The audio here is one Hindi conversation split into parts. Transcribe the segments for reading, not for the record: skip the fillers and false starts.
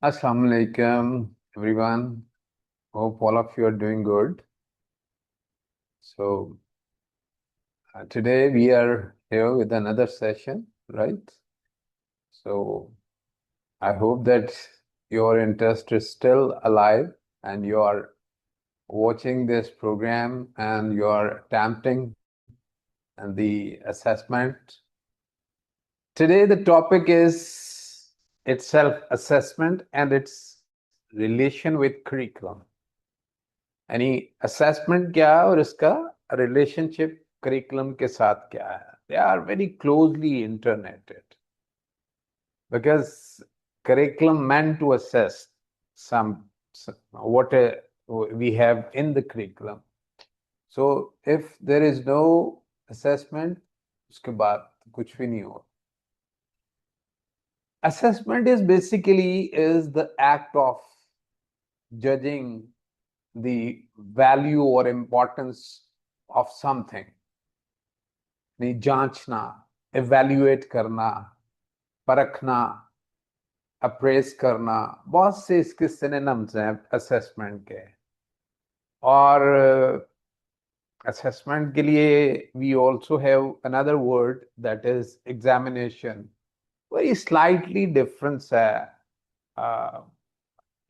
Assalamu alaikum, everyone. Hope all of you are doing good. So, today we are here with another session, right? So, I hope that your interest is still alive and you are watching this program and you are attempting and the assessment. Today, the topic is itself assessment and its relation with curriculum. यानी असेसमेंट क्या है और इसका रिलेशनशिप करिकुलम के साथ क्या है. They are very closely interknitted because curriculum meant to assess some what we have in the curriculum. So if there is no assessment, उसके बाद कुछ भी नहीं हो. Assessment is basically is the act of judging the value or importance of something. नहीं जांचना, evaluate करना, परखना, अप्रेस करना, बहुत से इसके सिनोनिम्स हैं असेसमेंट के. और असेसमेंट के लिए we also have another word that is examination. Very slightly difference है.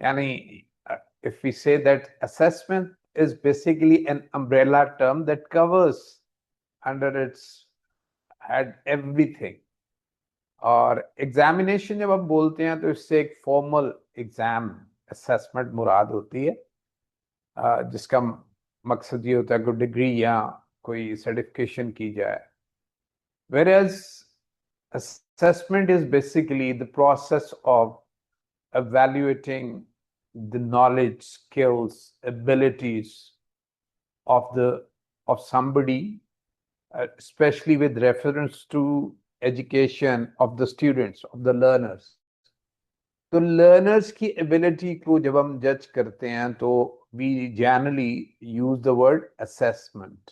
यानी if we say that assessment is basically an umbrella term that covers under its head everything. और एग्जामिनेशन जब आप बोलते हैं तो इससे एक फॉर्मल एग्जाम असेसमेंट मुराद होती है, जिसका मकसद ये होता है कोई डिग्री या कोई सर्टिफिकेशन की जाए. Whereas assessment is basically the process of evaluating the knowledge, skills, abilities of somebody, especially with reference to education of the students, of the learners. तो learners की ability को जब हम जज करते हैं तो we generally use the word assessment.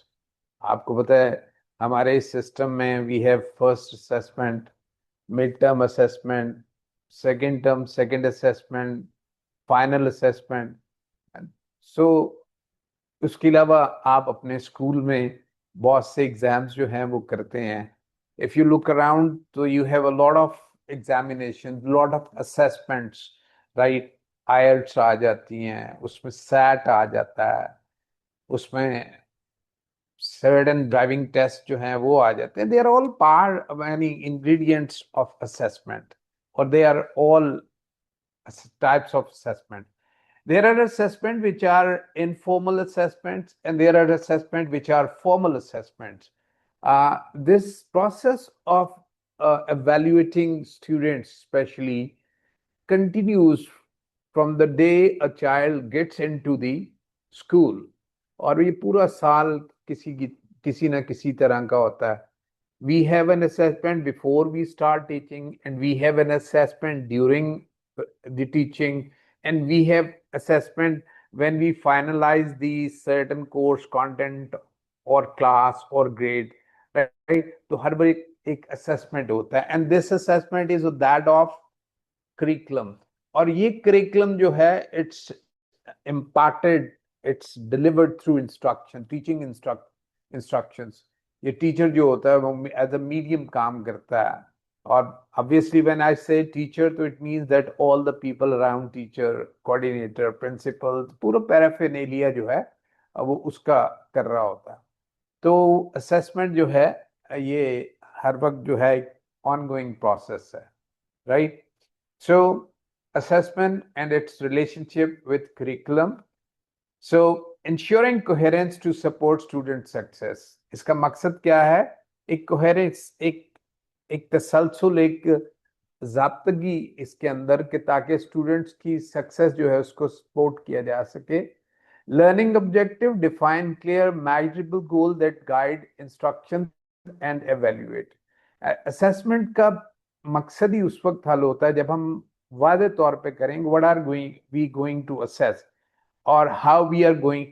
आपको पता है हमारे सिस्टम में we have first assessment, mid term assessment, second term second assessment, final assessment. So उसके अलावा आप अपने स्कूल में बहुत से एग्जाम्स जो हैं वो करते हैं. If you look around, so you have a lot of examinations, lot of assessments, right? IELTS आ जाती हैं, उसमें SAT आ जाता है, उसमें certain driving tests जो हैं वो आ जाते हैं. They are all part of any ingredients of assessment, or they are all types of assessment. There are assessments which are informal assessments, and there are assessments which are formal assessments. This process of evaluating students, especially, continues from the day a child gets into the school. और ये पूरा साल किसी ना किसी तरह का होता है. We have an assessment before we start teaching, and we have an assessment during the teaching, and we have assessment when we finalize the certain course content or class or grade, right? तो हर बार एक assessment होता है, and this assessment is that of curriculum. और ये curriculum जो है it's imparted, it's delivered through instruction, teaching instructions. ये टीचर जो होता है वो एज अ मीडियम काम करता है. और obviously when I say teacher, तो it means that all the people around teacher, coordinator, principal, पूरा पैराफिनेलिया जो है वो उसका कर रहा होता है. तो assessment जो है ये हर वक्त जो है ongoing process है, right? So assessment and its relationship with curriculum. So ensuring coherence to support student success. इसका मकसद क्या है? एक coherence, एक तसलसल, एक ज़ाब्तगी इसके अंदर के ताकि स्टूडेंट्स की सक्सेस जो है उसको सपोर्ट किया जा सके. Learning objective define clear measurable goal that guide instruction and evaluate. Assessment का मकसद ही उस वक्त हल होता है जब हम वादे तौर पे करेंगे what are we going to assess और how we are going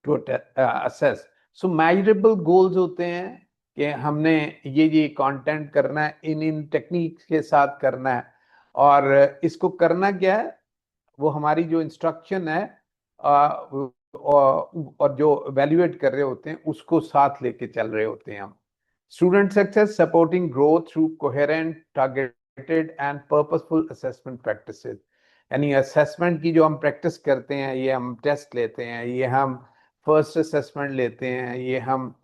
to assess. So measurable goals होते हैं कि हमने ये कंटेंट करना है, इन टेक्निक के साथ करना है. और इसको करना क्या है, वो हमारी जो इंस्ट्रक्शन है और जो एवेल्युएट कर रहे होते हैं उसको साथ लेके चल रहे होते हैं हम। Student success supporting growth through coherent targeted and purposeful assessment practices. यानी असेसमेंट की जो हम प्रैक्टिस करते हैं, ये हम टेस्ट लेते हैं, ये हम फर्स्ट असेसमेंट लेते हैं, ये हम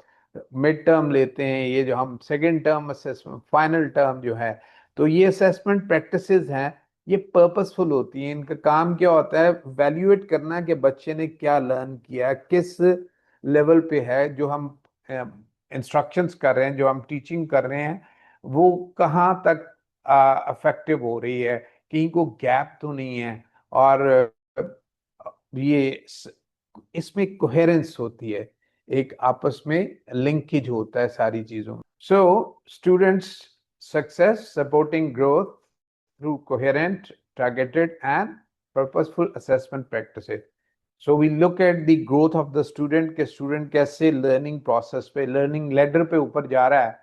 मिड टर्म लेते हैं, ये जो हम second term assessment, final term जो है, तो ये असेसमेंट प्रैक्टिसेस हैं, ये पर्पसफुल होती है। इनका काम क्या होता है, वैल्यूएट करना कि बच्चे ने क्या लर्न किया, किस लेवल पे है, जो हम इंस्ट्रक्शंस कर रहे हैं, जो हम टीचिंग कर रहे हैं, वो कहाँ तक अफेक्टिव हो रही है, कहीं को गैप तो नहीं है, और ये इसमें कोहेरेंस होती है, एक आपस में लिंकेज होता है सारी चीजों में। So students success supporting growth through coherent, targeted, and purposeful assessment practices. So we look at the growth of the student के student कैसे learning process पे, learning ladder पे ऊपर जा रहा है,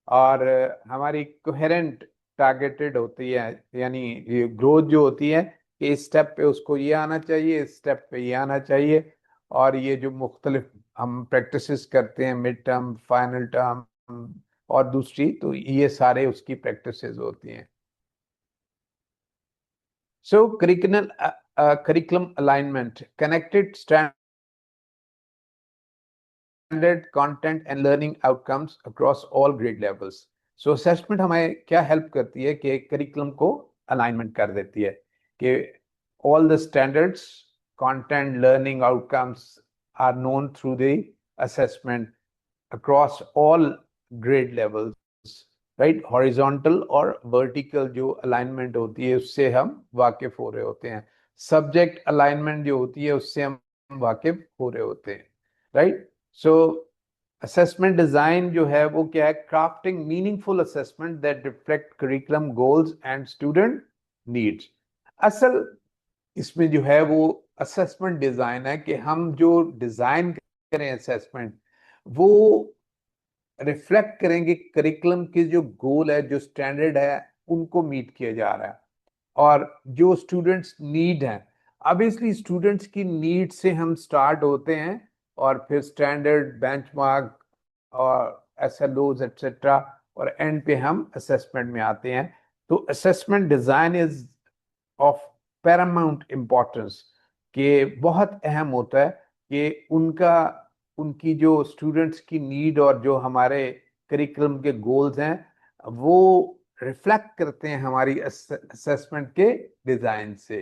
और हमारी coherent targeted होती है, यानी ये growth जो होती है कि इस स्टेप पे उसको ये आना चाहिए, इस स्टेप पे ये आना चाहिए, और ये जो मुख्तलिफ हम प्रैक्टिसेस करते हैं, मिड टर्म, फाइनल टर्म और दूसरी, तो ये सारे उसकी प्रैक्टिसेस होती हैं। So curriculum alignment, connected standard content and learning outcomes across all grade levels. So assessment हमें क्या help करती है कि curriculum को alignment कर देती है कि all the standards, content, learning outcomes are known through the assessment across all grade levels. Right, horizontal और वर्टिकल जो अलाइनमेंट होती है उससे हम वाकिफ हो रहे होते हैं, सब्जेक्ट अलाइनमेंट जो होती है उससे हम वाकिफ हो रहे होते हैं। राइट, सो असेसमेंट डिजाइन जो है वो क्या है, crafting meaningful assessment that reflect curriculum goals and student needs. असल इसमें जो है वो असेसमेंट डिजाइन है कि हम जो डिजाइन करें असेसमेंट, वो रिफ्लेक्ट करेंगे करिकुलम के जो गोल है, जो स्टैंडर्ड है, उनको मीट किया जा रहा है, और जो स्टूडेंट्स नीड है। ऑब्वियसली स्टूडेंट्स की नीड से हम स्टार्ट होते हैं और फिर स्टैंडर्ड, बेंचमार्क और एसएलओज एटसेट्रा, और एंड पे हम असेसमेंट में आते हैं। तो assessment design is of Paramount importance, कि बहुत अहम होता है कि उनकी जो स्टूडेंट्स की नीड और जो हमारे करिकुलम के गोल्स हैं वो रिफ्लेक्ट करते हैं हमारी असेसमेंट के डिजाइन से।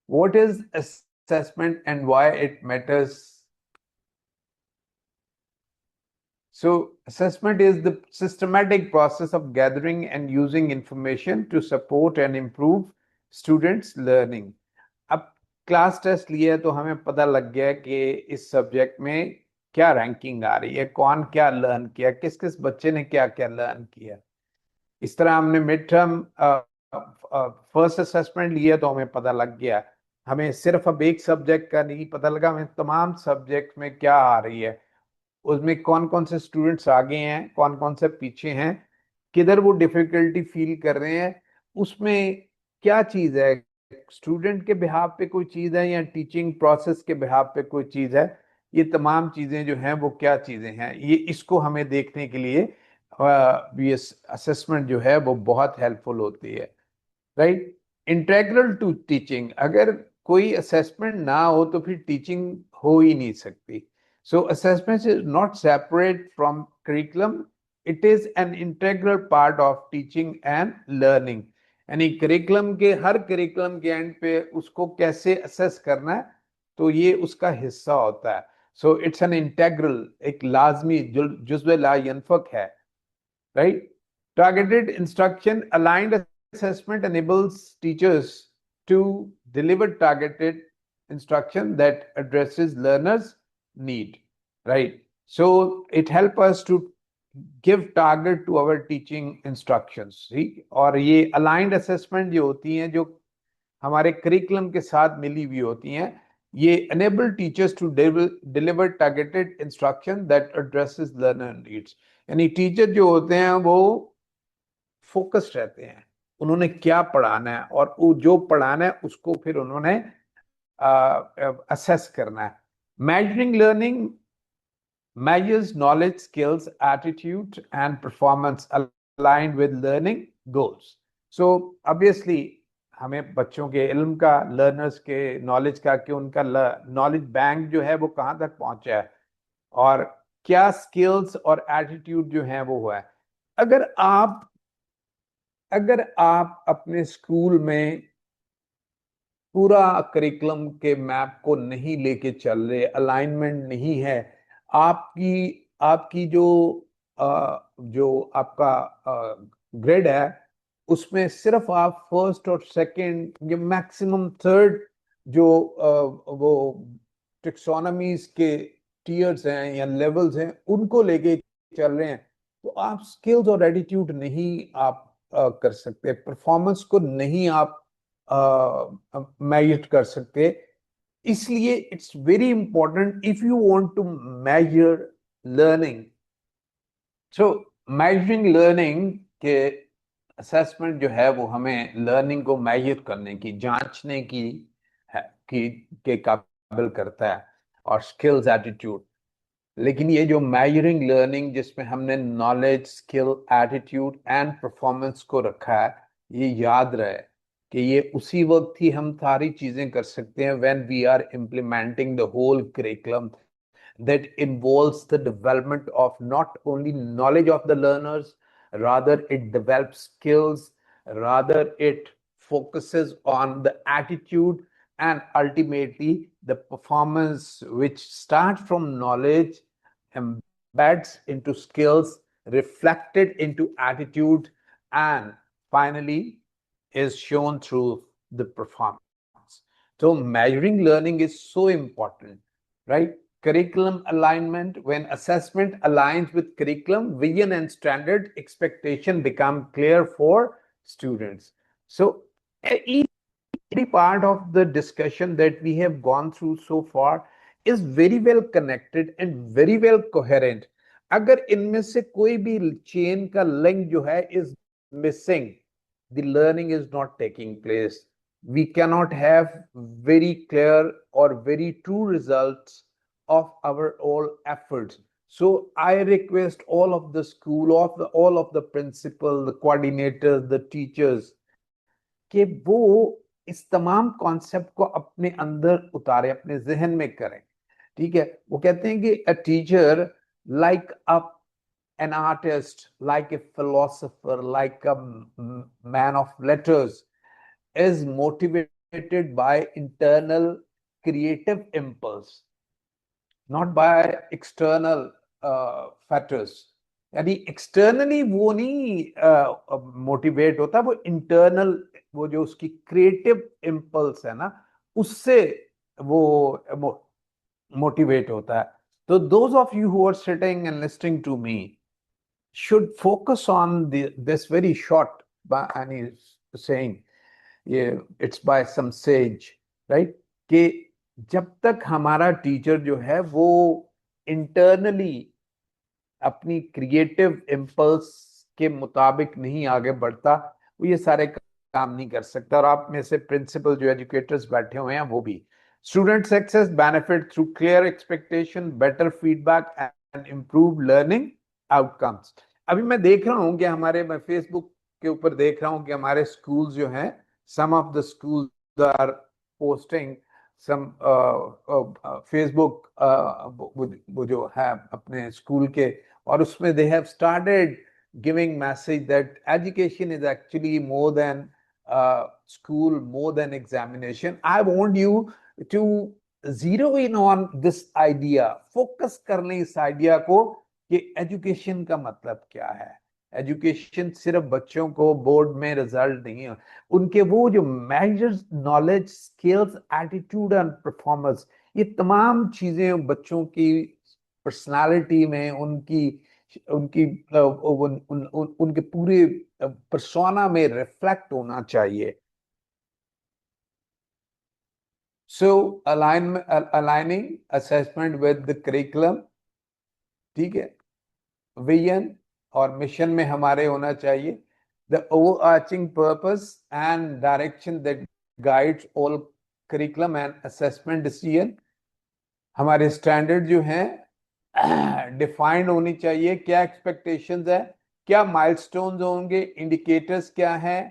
What is assessment and why it matters? So assessment is the systematic process of gathering and using information to support and improve students learning. अब क्लास टेस्ट लिया तो हमें पता लग गया कि इस सब्जेक्ट में क्या रैंकिंग आ रही है, कौन क्या लर्न किया, किस किस बच्चे ने क्या क्या लर्न किया। इस तरह हमने मिड टर्म फर्स्ट असेसमेंट लिया तो हमें पता लग गया, हमें सिर्फ अब एक सब्जेक्ट का नहीं पता लगा, हमें तमाम सब्जेक्ट में क्या आ रही है, उसमें कौन कौन से स्टूडेंट्स आगे हैं, कौन कौन से पीछे हैं, किधर वो डिफिकल्टी फील कर रहे हैं, उसमें क्या चीज है, स्टूडेंट के बिहाफ पे कोई चीज है या टीचिंग प्रोसेस के बिहाफ पे कोई चीज है, ये तमाम चीजें जो हैं वो क्या चीजें हैं, ये इसको हमें देखने के लिए ये असेसमेंट जो है वो बहुत हेल्पफुल होती है। राइट, इंटेग्रल टू टीचिंग, अगर कोई असेसमेंट ना हो तो फिर टीचिंग हो ही नहीं सकती। सो assessment is not separate from curriculum, it is an integral part of teaching and learning. यानी करिकुलम के हर करिकुलम के एंड पे उसको कैसे असेस करना है, तो ये उसका हिस्सा होता है। सो इट्स एन इंटेग्रल, एक लाजमी जुज़्व ला यनफक है। Right, targeted instruction aligned assessment enables teachers to deliver targeted instruction that addresses learners need, right? So it helps us to give target to our teaching instructions, ठीक, और ये aligned assessment जो होती हैं, जो हमारे करिकुलम के साथ मिली हुई होती हैं, ये enable teachers to deliver targeted instruction that addresses learner needs। यानी टीचर जो होते हैं वो फोकस्ड रहते हैं उन्होंने क्या पढ़ाना है और वो जो पढ़ाना है उसको फिर उन्होंने असेस करना है. Measuring learning measures knowledge, skills, attitude, and performance aligned with learning goals. So obviously हमें बच्चों के इल्म का, लर्नर्स के नॉलेज का, कि उनका नॉलेज बैंक जो है वो कहाँ तक पहुंचा है और क्या स्किल्स और एटीट्यूड जो है वो हुआ है. अगर आप अगर आप अपने स्कूल में पूरा करिकुलम के मैप को नहीं लेके चल रहे, अलाइनमेंट नहीं है, आपकी आपकी जो आपका ग्रेड है उसमें सिर्फ आप फर्स्ट और सेकंड या मैक्सिमम थर्ड जो वो टेक्सोनॉमीज के टीयर्स हैं या लेवल्स हैं उनको लेके चल रहे हैं, तो आप स्किल्स और एटीट्यूड नहीं आप कर सकते, परफॉर्मेंस को नहीं आप मेजर कर सकते. इसलिए it's very important if you want to measure learning. So measuring learning के असेसमेंट जो है वो हमें लर्निंग को मेजर करने की, जांचने की है के काबिल करता है, और स्किल्स एटीट्यूड. लेकिन ये जो मेजरिंग लर्निंग जिसमें हमने knowledge, skill, attitude and performance को रखा है, ये याद रहे कि ये उसी वक्त ही हम सारी चीजें कर सकते हैं when we are implementing the whole curriculum that involves the development of not only knowledge of the learners, rather it develops skills, rather it focuses on the attitude, and ultimately the performance which starts from knowledge embeds into skills, reflected into attitude, and finally is shown through the performance. So measuring learning is so important, right? Curriculum alignment, when assessment aligns with curriculum, vision and standard expectation become clear for students. So each part of the discussion that we have gone through so far is very well connected and very well coherent. अगर इनमें से कोई भी चेन का लिंक जो है is missing, the learning is not taking place. We cannot have very clear or very true results of our all efforts. So I request all of the school, all of the principal, the coordinators, the teachers, कि वो इस तमाम कॉन्सेप्ट को अपने अंदर उतारे, अपने जहन में करें. ठीक है, वो कहते हैं कि a teacher like a an artist, like a philosopher, like a man of letters, is motivated by internal creative impulse, not by external factors. यानी एक्सटर्नली वो नहीं मोटिवेट होता, वो इंटरनल, वो जो उसकी क्रिएटिव इम्पल्स है ना, उससे वो मोटिवेट होता है. तो those of you who are sitting and listening to me should focus on this very short, and he's saying, yeah, it's by some sage, right? कि जब तक हमारा टीचर जो है वो इंटरनली अपनी क्रिएटिव इम्पल्स के मुताबिक नहीं आगे बढ़ता, वो ये सारे काम नहीं कर सकता. और आप में से प्रिंसिपल जो एजुकेटर्स बैठे हुए हैं वो भी. Student success benefit through clear expectation, better feedback and improve learning outcomes. अभी मैं देख रहा हूं कि मैं फेसबुक के ऊपर देख रहा हूं कि हमारे स्कूल्स जो हैं, some of the schools are posting some Facebook, वो जो है अपने स्कूल के, और उसमें they have started giving message that education is actually more than school, more than examination. I want you to zero in on this idea, focus कर लें इस आइडिया को कि एजुकेशन का मतलब क्या है. एजुकेशन सिर्फ बच्चों को बोर्ड में रिजल्ट नहीं है, उनके वो जो measures knowledge, skills, attitude and performance, ये तमाम चीजें बच्चों की पर्सनालिटी में, उनकी उनकी उनके पूरे पर्सोना में रिफ्लेक्ट होना चाहिए. So aligning assessment with the curriculum, ठीक है, विजन और मिशन में हमारे होना चाहिए. the overarching purpose and direction that guides all curriculum and assessment decision. हमारे स्टैंडर्ड जो हैं डिफाइंड होनी चाहिए, क्या एक्सपेक्टेशंस है, क्या माइलस्टोन्स होंगे, इंडिकेटर्स क्या हैं,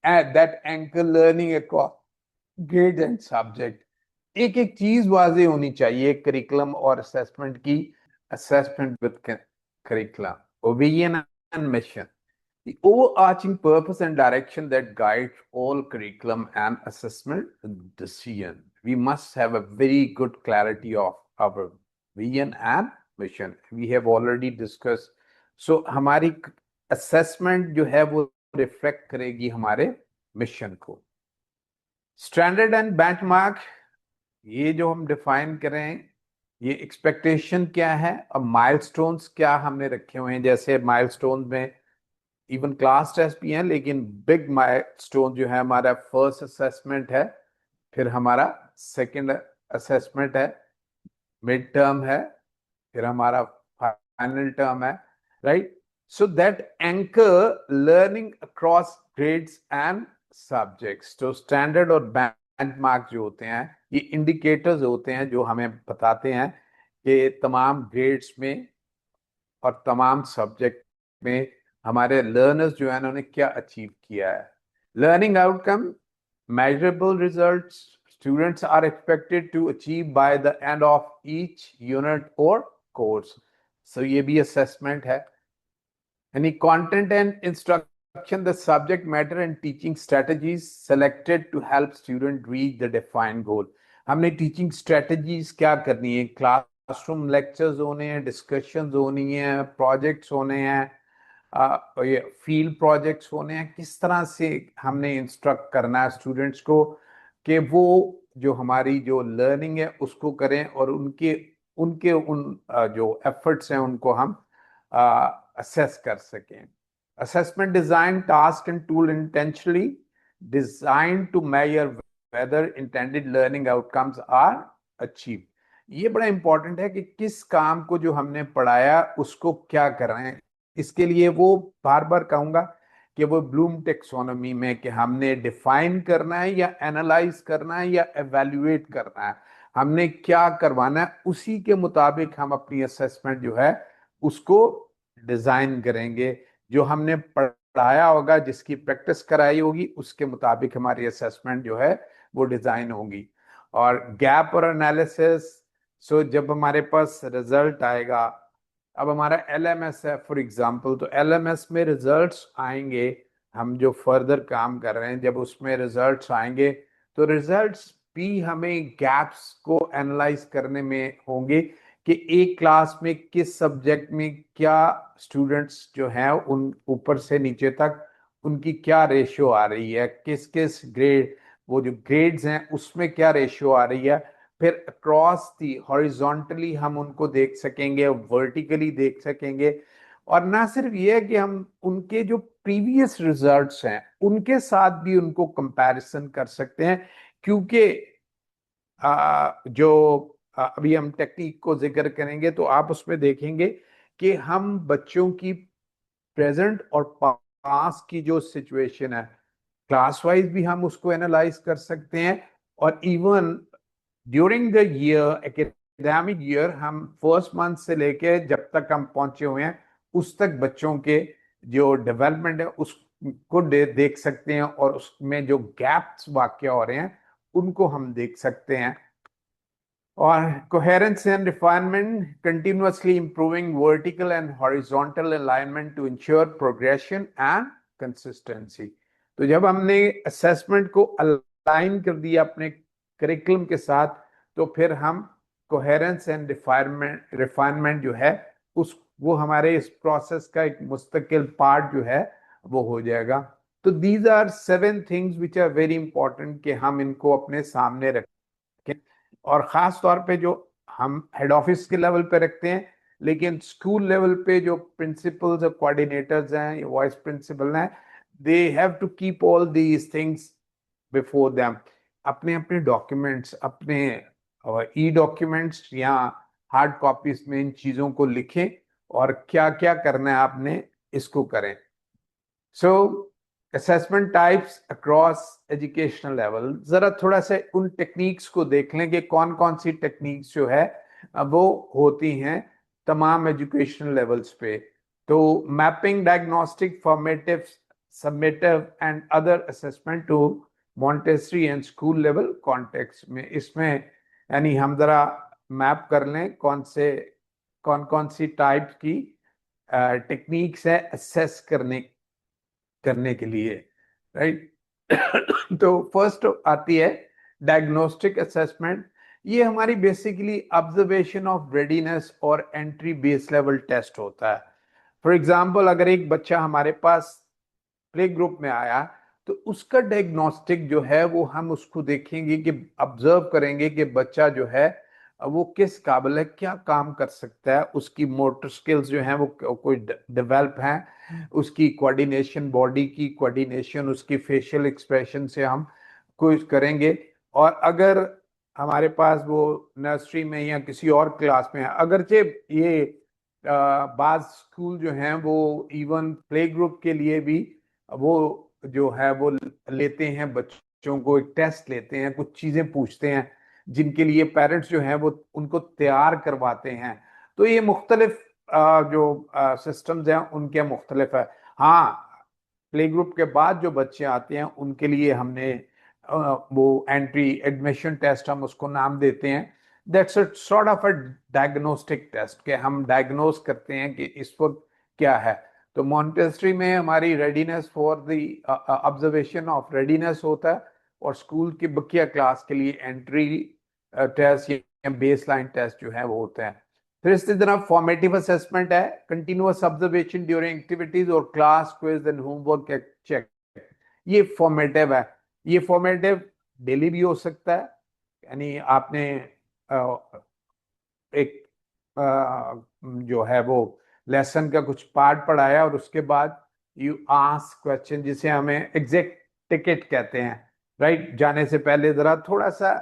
that anchor learning across grade and subject. एक एक चीज वाजे होनी चाहिए करिकुलम और असेसमेंट की. Assessment with curriculum, vision and mission, the overarching purpose and direction that guides all curriculum and assessment decision. We must have a very good clarity of our vision and mission. We have already discussed. So हमारी assessment जो है वो reflect करेगी हमारे mission को. Standard and benchmark, ये जो हम define करें, ये expectation क्या है और milestones क्या हमने रखे हुए हैं. जैसे milestones में इवन क्लास टेस्ट भी हैं, लेकिन बिग माइलस्टोन जो है हमारा फर्स्ट असेसमेंट है, फिर हमारा सेकंड असेसमेंट है, मिड टर्म है, फिर हमारा फाइनल टर्म है, right. So that anchor learning across grades and subjects. तो स्टैंडर्ड और बेंचमार्क जो होते हैं ये इंडिकेटर्स होते हैं जो हमें बताते हैं कि तमाम ग्रेड्स में और तमाम सब्जेक्ट में हमारे लर्नर्स जो है उन्होंने क्या अचीव किया है. Learning outcome, measurable results students are expected to achieve by the end of each unit or course. So ये भी assessment है. Any content and instruction, the subject matter and teaching strategies selected to help student reach the defined goal. हमने teaching strategies क्या करनी है, क्लासरूम लेक्चर्स होने हैं, डिस्कशंस होनी है, प्रोजेक्ट्स होने हैं, ये फील्ड प्रोजेक्ट्स होने हैं. किस तरह से हमने इंस्ट्रक्ट करना है स्टूडेंट्स को कि वो जो हमारी जो लर्निंग है उसको करें और उनके उनके उन जो एफर्ट्स हैं उनको हम असेस कर सकें. Assessment design task and tool intentionally design to measure whether intended learning outcomes are achieve. ये बड़ा इंपॉर्टेंट है कि किस काम को जो हमने पढ़ाया उसको क्या कर रहे हैं. इसके लिए वो बार बार कहूंगा कि वो ब्लूम टेक्सोनॉमी में कि हमने डिफाइन करना है या एनालाइज करना है या एवेल्युएट करना है, हमने क्या करवाना है, उसी के मुताबिक हम अपनी असेसमेंट जो है उसको डिजाइन करेंगे. जो हमने पढ़ाया होगा, जिसकी प्रैक्टिस कराई होगी, उसके मुताबिक हमारी असेसमेंट जो है वो डिजाइन होगी. और गैप और एनालिसिस, सो जब हमारे पास रिजल्ट आएगा, अब हमारा एलएमएस है फॉर एग्जांपल, तो एलएमएस में रिजल्ट्स आएंगे, हम जो फर्दर काम कर रहे हैं जब उसमें रिजल्ट्स आएंगे तो रिजल्ट्स भी हमें गैप्स को एनालाइज करने में होंगे कि एक क्लास में किस सब्जेक्ट में क्या स्टूडेंट्स जो हैं उन ऊपर से नीचे तक उनकी क्या रेशियो आ रही है, किस किस ग्रेड, वो जो ग्रेड्स हैं उसमें क्या रेशियो आ रही है. फिर अक्रॉस दी हॉरिजॉन्टली हम उनको देख सकेंगे, वर्टिकली देख सकेंगे. और ना सिर्फ ये है कि हम उनके जो प्रीवियस रिजल्ट्स हैं उनके साथ भी उनको कंपैरिजन कर सकते हैं, क्योंकि जो अभी हम टेक्निक को जिक्र करेंगे तो आप उसमें देखेंगे कि हम बच्चों की प्रेजेंट और पास्ट की जो सिचुएशन है क्लास वाइज भी हम उसको एनालाइज कर सकते हैं. और even during the year, academic year, हम फर्स्ट मंथ से लेके जब तक हम पहुंचे हुए हैं उस तक बच्चों के जो डेवलपमेंट है उसको देख सकते हैं और उसमें जो गैप्स वाकया हो रहे हैं उनको हम देख सकते हैं. और coherence and refinement, continuously improving vertical and horizontal alignment to ensure progression and consistency. तो जब हमने assessment को अलाइन कर दिया अपने करिकुलम के साथ तो फिर हम coherence and refinement जो है वो हमारे इस प्रोसेस का एक मुस्तकिल पार्ट जो है वो हो जाएगा. तो these are 7 things which are very important कि हम इनको अपने सामने रखें. और ख़ास तौर पे जो हम हेड ऑफिस के लेवल पे रखते हैं, लेकिन स्कूल लेवल पे जो प्रिंसिपल्स और कोऑर्डिनेटर्स हैं, वाइस प्रिंसिपल हैं, they have to keep all these things before them. अपने अपने डॉक्यूमेंट्स, अपने ई डॉक्यूमेंट्स या हार्ड कॉपीज में इन चीज़ों को लिखें और क्या क्या करना है आपने इसको करें. सो assessment types across educational level, जरा थोड़ा सा उन टेक्निक्स को देख लें कि कौन कौन सी टेक्निक्स जो है वो होती हैं तमाम एजुकेशनल लेवल्स पे। तो mapping diagnostic formative summative and other assessment to Montessori and school level context में, इसमें यानी हम जरा मैप कर लें कौन कौन सी टाइप की टेक्निक्स है असेस करने करने के लिए, राइट। तो फर्स्ट आती है डायग्नोस्टिक असेसमेंट। ये हमारी बेसिकली ऑब्जर्वेशन ऑफ रेडीनेस और एंट्री बेस लेवल टेस्ट होता है। फॉर एग्जांपल, अगर एक बच्चा हमारे पास प्ले ग्रुप में आया तो उसका डायग्नोस्टिक जो है वो हम उसको देखेंगे कि ऑब्जर्व करेंगे कि बच्चा जो है वो किस काबिल है, क्या काम कर सकता है, उसकी मोटर स्किल्स जो हैं वो कोई डेवलप हैं, उसकी कोऑर्डिनेशन, बॉडी की कोऑर्डिनेशन, उसकी फेशियल एक्सप्रेशन से हम कुछ करेंगे। और अगर हमारे पास वो नर्सरी में या किसी और क्लास में है, अगरचे ये बाज स्कूल जो हैं वो इवन प्ले ग्रुप के लिए भी वो जो है वो लेते हैं, बच्चों को एक टेस्ट लेते हैं, कुछ चीजें पूछते हैं जिनके लिए पेरेंट्स जो हैं वो उनको तैयार करवाते हैं। तो ये मुख्तलिफ जो सिस्टम्स हैं उनके मुख्तलिफ है। हाँ, प्ले ग्रुप के बाद जो बच्चे आते हैं उनके लिए हमने वो एंट्री एडमिशन टेस्ट हम उसको नाम देते हैं, that's a sort of a diagnostic test, के हम डायग्नोस करते हैं कि इस वक्त क्या है। तो मॉन्टेसरी में हमारी readiness for the observation of readiness होता है, और स्कूल की बकिया क्लास के लिए एंट्री टेस्ट या बेस लाइन टेस्ट जो है वो होते हैं। फिर इसी तरह फॉर्मेटिव असेसमेंट है, कंटिन्यूअस ऑब्जर्वेशन ड्यूरिंग एक्टिविटीज और class quiz and homework check. ये फॉर्मेटिव है। ये फॉर्मेटिव डेली भी हो सकता है, यानी आपने एक जो है वो लेसन का कुछ पार्ट पढ़ाया और उसके बाद यू आस्क क्वेश्चन, जिसे हमें एग्जैक्ट टिकट कहते हैं, राइट। जाने से पहले जरा थोड़ा सा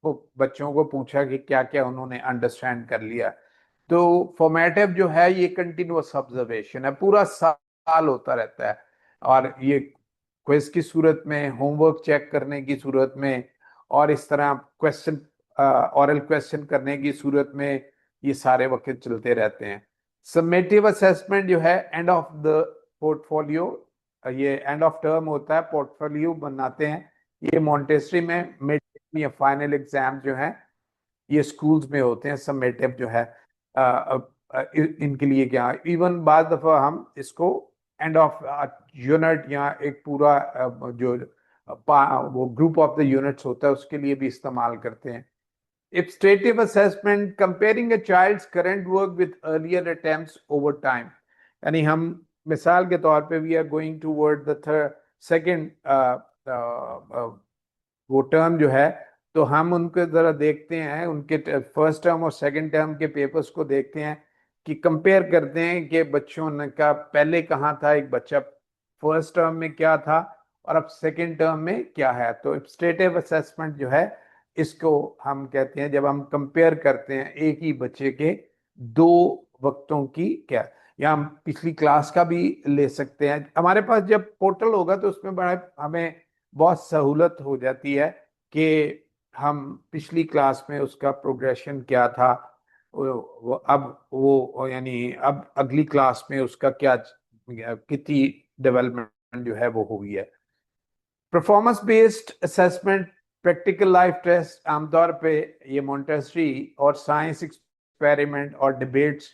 वो बच्चों को पूछा कि क्या क्या उन्होंने अंडरस्टैंड कर लिया। तो फॉर्मेटिव जो है ये कंटिन्यूअस ऑब्जर्वेशन है, पूरा साल होता रहता है। और ये क्विज की सूरत में, होमवर्क चेक करने की सूरत में, और इस तरह क्वेश्चन ऑरल क्वेश्चन करने की सूरत में ये सारे वक्त चलते रहते हैं। समेटिव असेसमेंट जो है एंड ऑफ द पोर्टफोलियो, ये एंड ऑफ टर्म होता है, पोर्टफोलियो बनाते हैं। ये मॉन्टेसरी में मिड या फाइनल एग्जाम जो है ये स्कूल्स में होते हैं। समेटिव जो है इनके लिए क्या, इवन बाद दफा हम इसको एंड ऑफ यूनिट या एक पूरा जो वो ग्रुप ऑफ द यूनिट्स होता है उसके लिए भी इस्तेमाल करते हैं। Iterative assessment, comparing a child's current work with earlier attempts over time. यानी हम मिसाल के तौर पे we are going toward the second वो टर्म जो है, तो हम उनको जरा देखते हैं, उनके फर्स्ट टर्म और सेकंड टर्म के पेपर्स को देखते हैं कि कंपेयर करते हैं कि बच्चों ने का पहले कहाँ था, एक बच्चा फर्स्ट टर्म में क्या था और अब सेकंड टर्म में क्या है। तो इटरेटिव असेसमेंट जो है इसको हम कहते हैं जब हम कंपेयर करते हैं एक ही बच्चे के दो वक्तों की क्या, या हम पिछली क्लास का भी ले सकते हैं। हमारे पास जब पोर्टल होगा तो उसमें बड़ा हमें बहुत सहूलत हो जाती है कि हम पिछली क्लास में उसका प्रोग्रेशन क्या था, अब वो यानी अब अगली क्लास में उसका क्या कितनी डेवलपमेंट जो है वो हुई है। Performance based assessment, practical life test, आमतौर पे ये मॉन्टेसरी और साइंस एक्सपेरिमेंट और डिबेट्स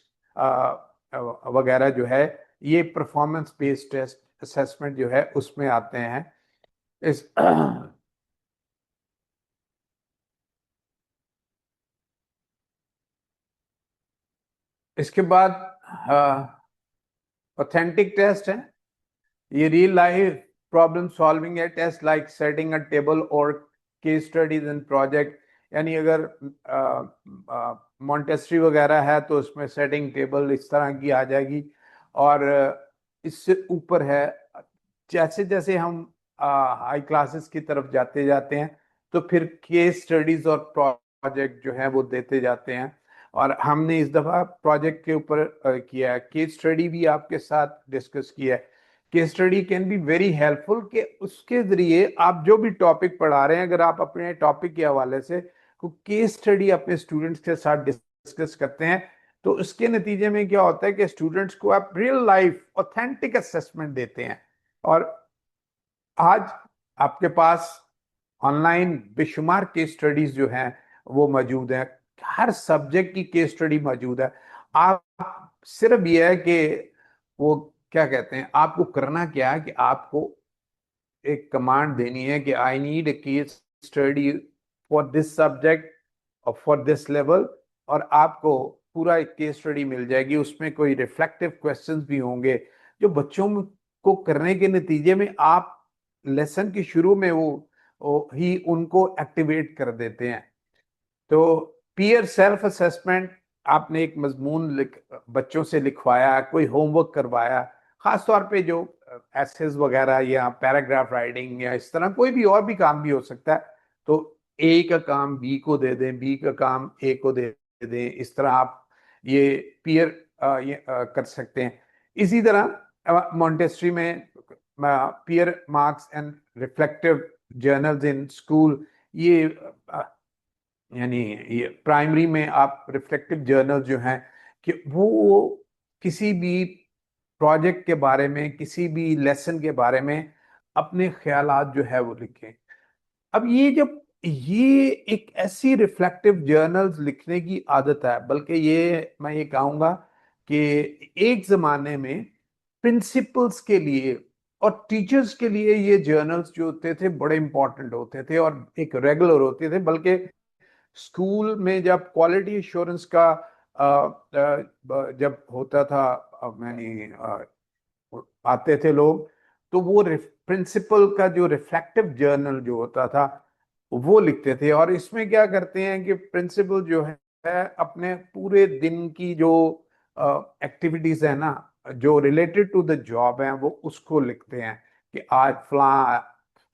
वगैरह जो है ये परफॉर्मेंस बेस्ड टेस्ट असेसमेंट जो है उसमें आते हैं। इस इसके बाद ऑथेंटिक टेस्ट है, ये रियल लाइफ प्रॉब्लम सॉल्विंग है test, like setting a table और केस स्टडीज एंड प्रोजेक्ट। यानी अगर मॉन्टेसरी वगैरह है तो उसमें सेटिंग टेबल इस तरह की आ जाएगी, और इससे ऊपर है जैसे जैसे हम हाई क्लासेस की तरफ जाते जाते हैं तो फिर केस स्टडीज और प्रोजेक्ट जो है वो देते जाते हैं। और हमने इस दफा प्रोजेक्ट के ऊपर किया है, केस स्टडी भी आपके साथ डिस्कस किया है। Case study can be very helpful कि उसके जरिए आप जो भी टॉपिक पढ़ा रहे हैं, अगर आप अपने टॉपिक के हवाले से को केस स्टडी अपने स्टूडेंट्स के साथ डिस्कस करते हैं, तो उसके नतीजे में क्या होता है कि स्टूडेंट्स को आप रियल लाइफ ऑथेंटिक असेसमेंट देते हैं। और आज आपके पास ऑनलाइन बेशुमार केस स्टडीज जो हैं वो मौजूद है, हर सब्जेक्ट की केस स्टडी मौजूद है। आप सिर्फ ये है कि वो क्या कहते हैं, आपको करना क्या है कि आपको एक कमांड देनी है कि I need a case study for this subject और फॉर दिस लेवल, और आपको पूरा एक केस स्टडी मिल जाएगी। उसमें कोई रिफ्लेक्टिव क्वेश्चंस भी होंगे जो बच्चों को करने के नतीजे में आप लेसन के शुरू में वो ही उनको एक्टिवेट कर देते हैं। तो पीयर सेल्फ असेसमेंट, आपने एक मजमून बच्चों से लिखवाया, कोई होमवर्क करवाया, खासतौर पे जो एसेस वगैरह या पैराग्राफ राइटिंग या इस तरह कोई भी और भी काम भी हो सकता है, तो ए का काम बी को दे दें, बी का काम ए को दे दें, इस तरह आप ये पीयर कर सकते हैं। इसी तरह मॉन्टेसरी में peer marks and reflective journals in school, ये यानी ये प्राइमरी में आप रिफ्लेक्टिव जर्नल जो हैं कि वो किसी भी प्रोजेक्ट के बारे में, किसी भी लेसन के बारे में अपने ख्यालात जो है वो लिखें। अब ये एक ऐसी रिफ्लेक्टिव जर्नल्स लिखने की आदत है, बल्कि ये मैं ये कहूँगा कि एक ज़माने में प्रिंसिपल्स के लिए और टीचर्स के लिए ये जर्नल्स जो होते थे बड़े इंपॉर्टेंट होते थे और एक रेगुलर होते थे। बल्कि स्कूल में जब क्वालिटी एश्योरेंस का जब होता था, मैंने आते थे लोग, तो वो प्रिंसिपल का जो रिफ्लेक्टिव जर्नल जो होता था वो लिखते थे। और इसमें क्या करते हैं कि प्रिंसिपल जो है अपने पूरे दिन की जो एक्टिविटीज है ना, जो रिलेटेड टू द जॉब है, वो उसको लिखते हैं कि आज फला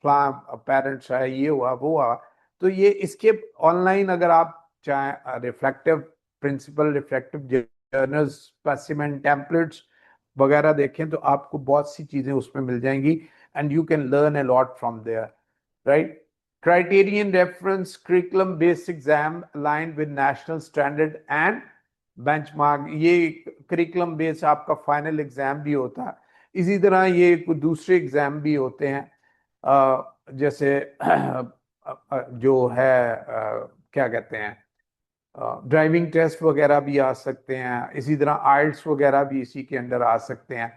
फला पेरेंट्स है, ये हुआ वो हुआ। तो ये इसके ऑनलाइन अगर आप चाहे reflective principal reflective journals specimen templates वगैरह देखें तो आपको बहुत सी चीजें उसमें मिल जाएंगी, and you can learn a lot from there, right. Criterion reference curriculum based exam aligned with national standard and benchmark, ये करिकुलम बेस्ड आपका फाइनल एग्जाम भी होता है। इसी तरह ये कुछ दूसरे एग्जाम भी होते हैं, जैसे जो है क्या कहते हैं, ड्राइविंग टेस्ट वगैरह भी आ सकते हैं। इसी तरह आइल्स वगैरह भी इसी के अंदर आ सकते हैं।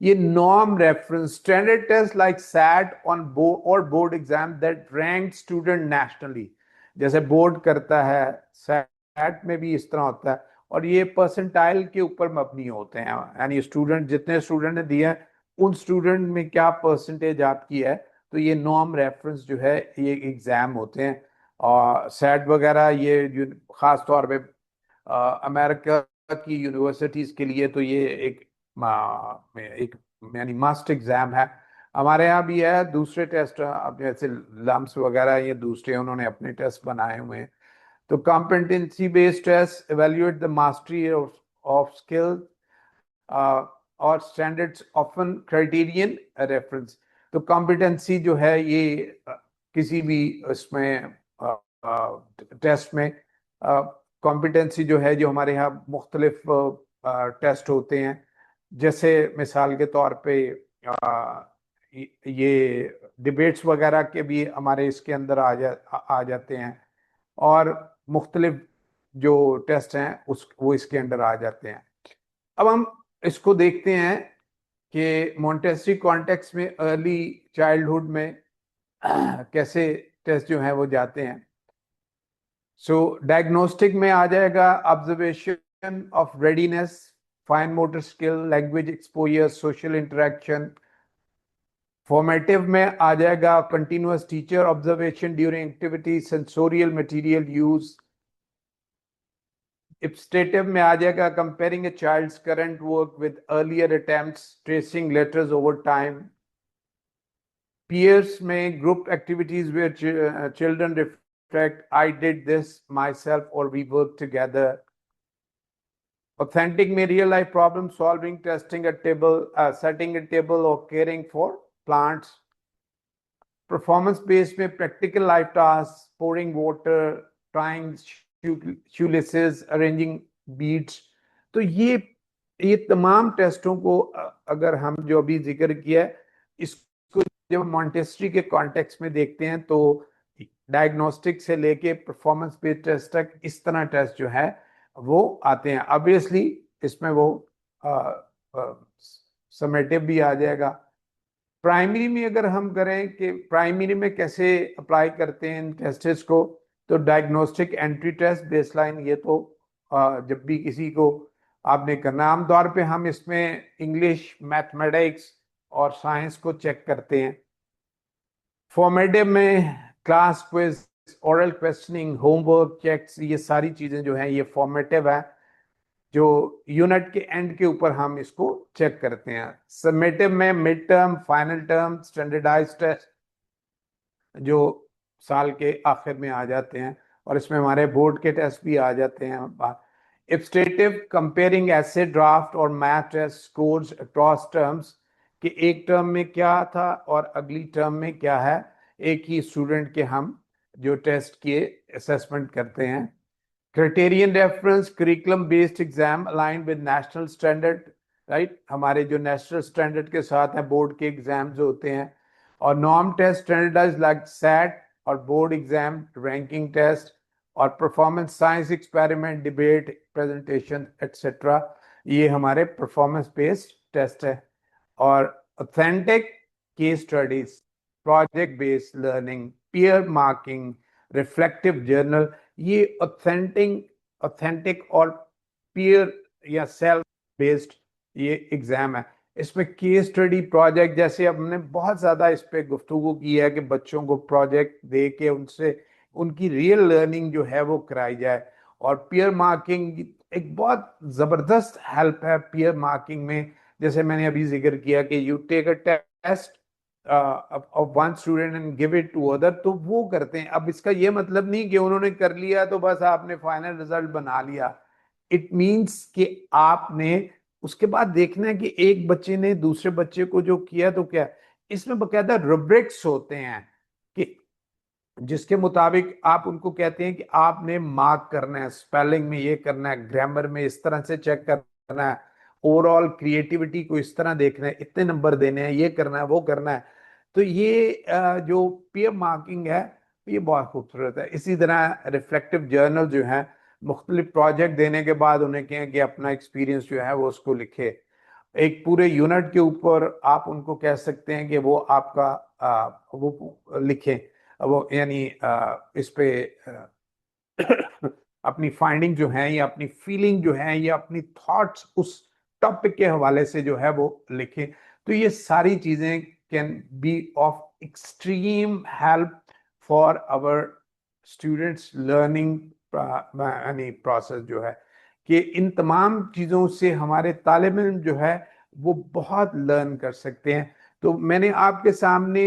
ये norm reference standard test like SAT on board और board exam that rank student nationally, जैसे बोर्ड करता है, सैट में भी इस तरह होता है, और ये परसेंटाइल के ऊपर मबनी होते हैं, यानी स्टूडेंट जितने स्टूडेंट ने दिया है उन स्टूडेंट में क्या परसेंटेज आपकी है। तो ये नॉर्म रेफरेंस जो है ये एग्जाम होते हैं। और सेट वगैरह ये खास तौर पे अमेरिका की यूनिवर्सिटीज के लिए तो ये एक यानी मस्ट एग्जाम है। हमारे यहाँ भी है दूसरे टेस्ट, अब जैसे लम्स वगैरह ये दूसरे उन्होंने अपने टेस्ट बनाए हुए हैं। तो competency based test evaluate the mastery of skill और स्टैंडर्ड्स ऑफन क्राइटेरियन रेफरेंस। तो कॉम्पिटेंसी जो है ये किसी भी इसमें टेस्ट में कॉम्पिटेंसी जो है, जो हमारे यहाँ मुख्तलिफ टेस्ट होते हैं, जैसे मिसाल के तौर पे ये डिबेट्स वगैरह के भी हमारे इसके अंदर आ जाते हैं, और मुख्तलिफ जो टेस्ट हैं वो इसके अंदर आ जाते हैं। अब हम इसको देखते हैं कि मॉन्टेसरी कॉन्टेक्स्ट में अर्ली चाइल्डहुड में कैसे टेस्ट जो हैं वो जाते हैं। सो डायग्नोस्टिक में आ जाएगा observation of readiness, fine motor skill, language exposure, social interaction. Formative में आ जाएगा continuous teacher observation during activity, sensorial material use. Ipsative में आ जाएगा comparing a child's current work with earlier attempts, tracing letters over time. Peers में group activities where children reflect, I did this myself or we work together. Authentic में real life problem solving, testing a table, setting a table or caring for plants. Performance based में practical life tasks, pouring water, tying shoelaces, arranging beads. तो ये तमाम टेस्टों को अगर हम जो अभी जिक्र किया है, इसको जब मॉन्टेसरी के कॉन्टेक्स्ट में देखते हैं तो डायग्नोस्टिक से लेके परफॉर्मेंस बेस्ड टेस्ट तक इस तरह टेस्ट जो है वो आते हैं. ऑब्वियसली इसमें वो समेटिव भी आ जाएगा. प्राइमरी में अगर हम करें कि प्राइमरी में कैसे अप्लाई करते हैं इन टेस्ट्स को, तो डायग्नोस्टिक एंट्री टेस्ट बेसलाइन, ये तो जब भी किसी को आपने करना, आमतौर पे हम इसमें इंग्लिश, मैथमेटिक्स और साइंस को चेक करते हैं. फॉर्मेटिव में class quiz, oral questioning, homework checks, ये सारी चीजें जो हैं ये फॉर्मेटिव है, जो यूनिट के एंड के ऊपर हम इसको चेक करते हैं. समेटिव में mid term, final term, standardised test जो साल के आखिर में आ जाते हैं, और इसमें हमारे बोर्ड के टेस्ट भी आ जाते हैं. इब्स्टेटिव, कंपेयरिंग ऐसे ड्राफ्ट और math test scores across terms, कि एक टर्म में क्या था और अगली टर्म में क्या है, एक ही स्टूडेंट के हम जो टेस्ट किए असेसमेंट करते हैं. Criterion reference, curriculum based exam align with national standard, right, हमारे जो नेशनल स्टैंडर्ड के साथ हैं बोर्ड के एग्जाम्स होते हैं. और norm test standardise like SAT और बोर्ड एग्जाम रैंकिंग टेस्ट, और performance science experiment, debate, presentation etcetera, ये हमारे परफॉर्मेंस बेस्ड टेस्ट है. और authentic case studies, project based learning, peer marking, reflective journal, ये ऑथेंटिक और पीयर या सेल्फ बेस्ड ये एग्जाम है. इसमें केस स्टडी, प्रोजेक्ट, जैसे अब हमने बहुत ज्यादा इस पे गुफ्तगू की है कि बच्चों को प्रोजेक्ट दे के उनसे उनकी रियल लर्निंग जो है वो कराई जाए. और पीयर मार्किंग एक बहुत जबरदस्त हेल्प है पीयर मार्किंग में. जैसे मैंने अभी जिक्र किया कि you take a test of one student and give it to other, तो वो करते हैं. अब इसका ये मतलब नहीं कि उन्होंने कर लिया तो बस आपने फाइनल रिजल्ट बना लिया. इट मींस कि आपने उसके बाद देखना है कि एक बच्चे ने दूसरे बच्चे को जो किया तो क्या. इसमें बकायदा रुब्रिक्स होते हैं कि जिसके मुताबिक आप उनको कहते हैं कि आपने मार्क करना है, स्पेलिंग में ये करना है, ग्रामर में इस तरह से चेक करना है, ओवरऑल क्रिएटिविटी को इस तरह देखना है, इतने नंबर देने हैं, ये करना है, वो करना है. तो ये जो पीयर मार्किंग है ये बहुत खूबसूरत है. इसी तरह रिफ्लेक्टिव जर्नल जो है, मुख्तलिफ प्रोजेक्ट देने के बाद उन्हें कहें कि अपना एक्सपीरियंस जो है वो उसको लिखे. एक पूरे यूनिट के ऊपर आप उनको कह सकते हैं कि वो आपका वो लिखें, वो यानी इस पे अपनी फाइंडिंग जो है या अपनी फीलिंग जो है या अपनी थॉट्स उस टॉपिक के हवाले से जो है वो लिखें. तो ये सारी चीजें can be of extreme help for our students learning यानी प्रोसेस जो है, कि इन तमाम चीजों से हमारे तालिब इल्म जो है वो बहुत लर्न कर सकते हैं. तो मैंने आपके सामने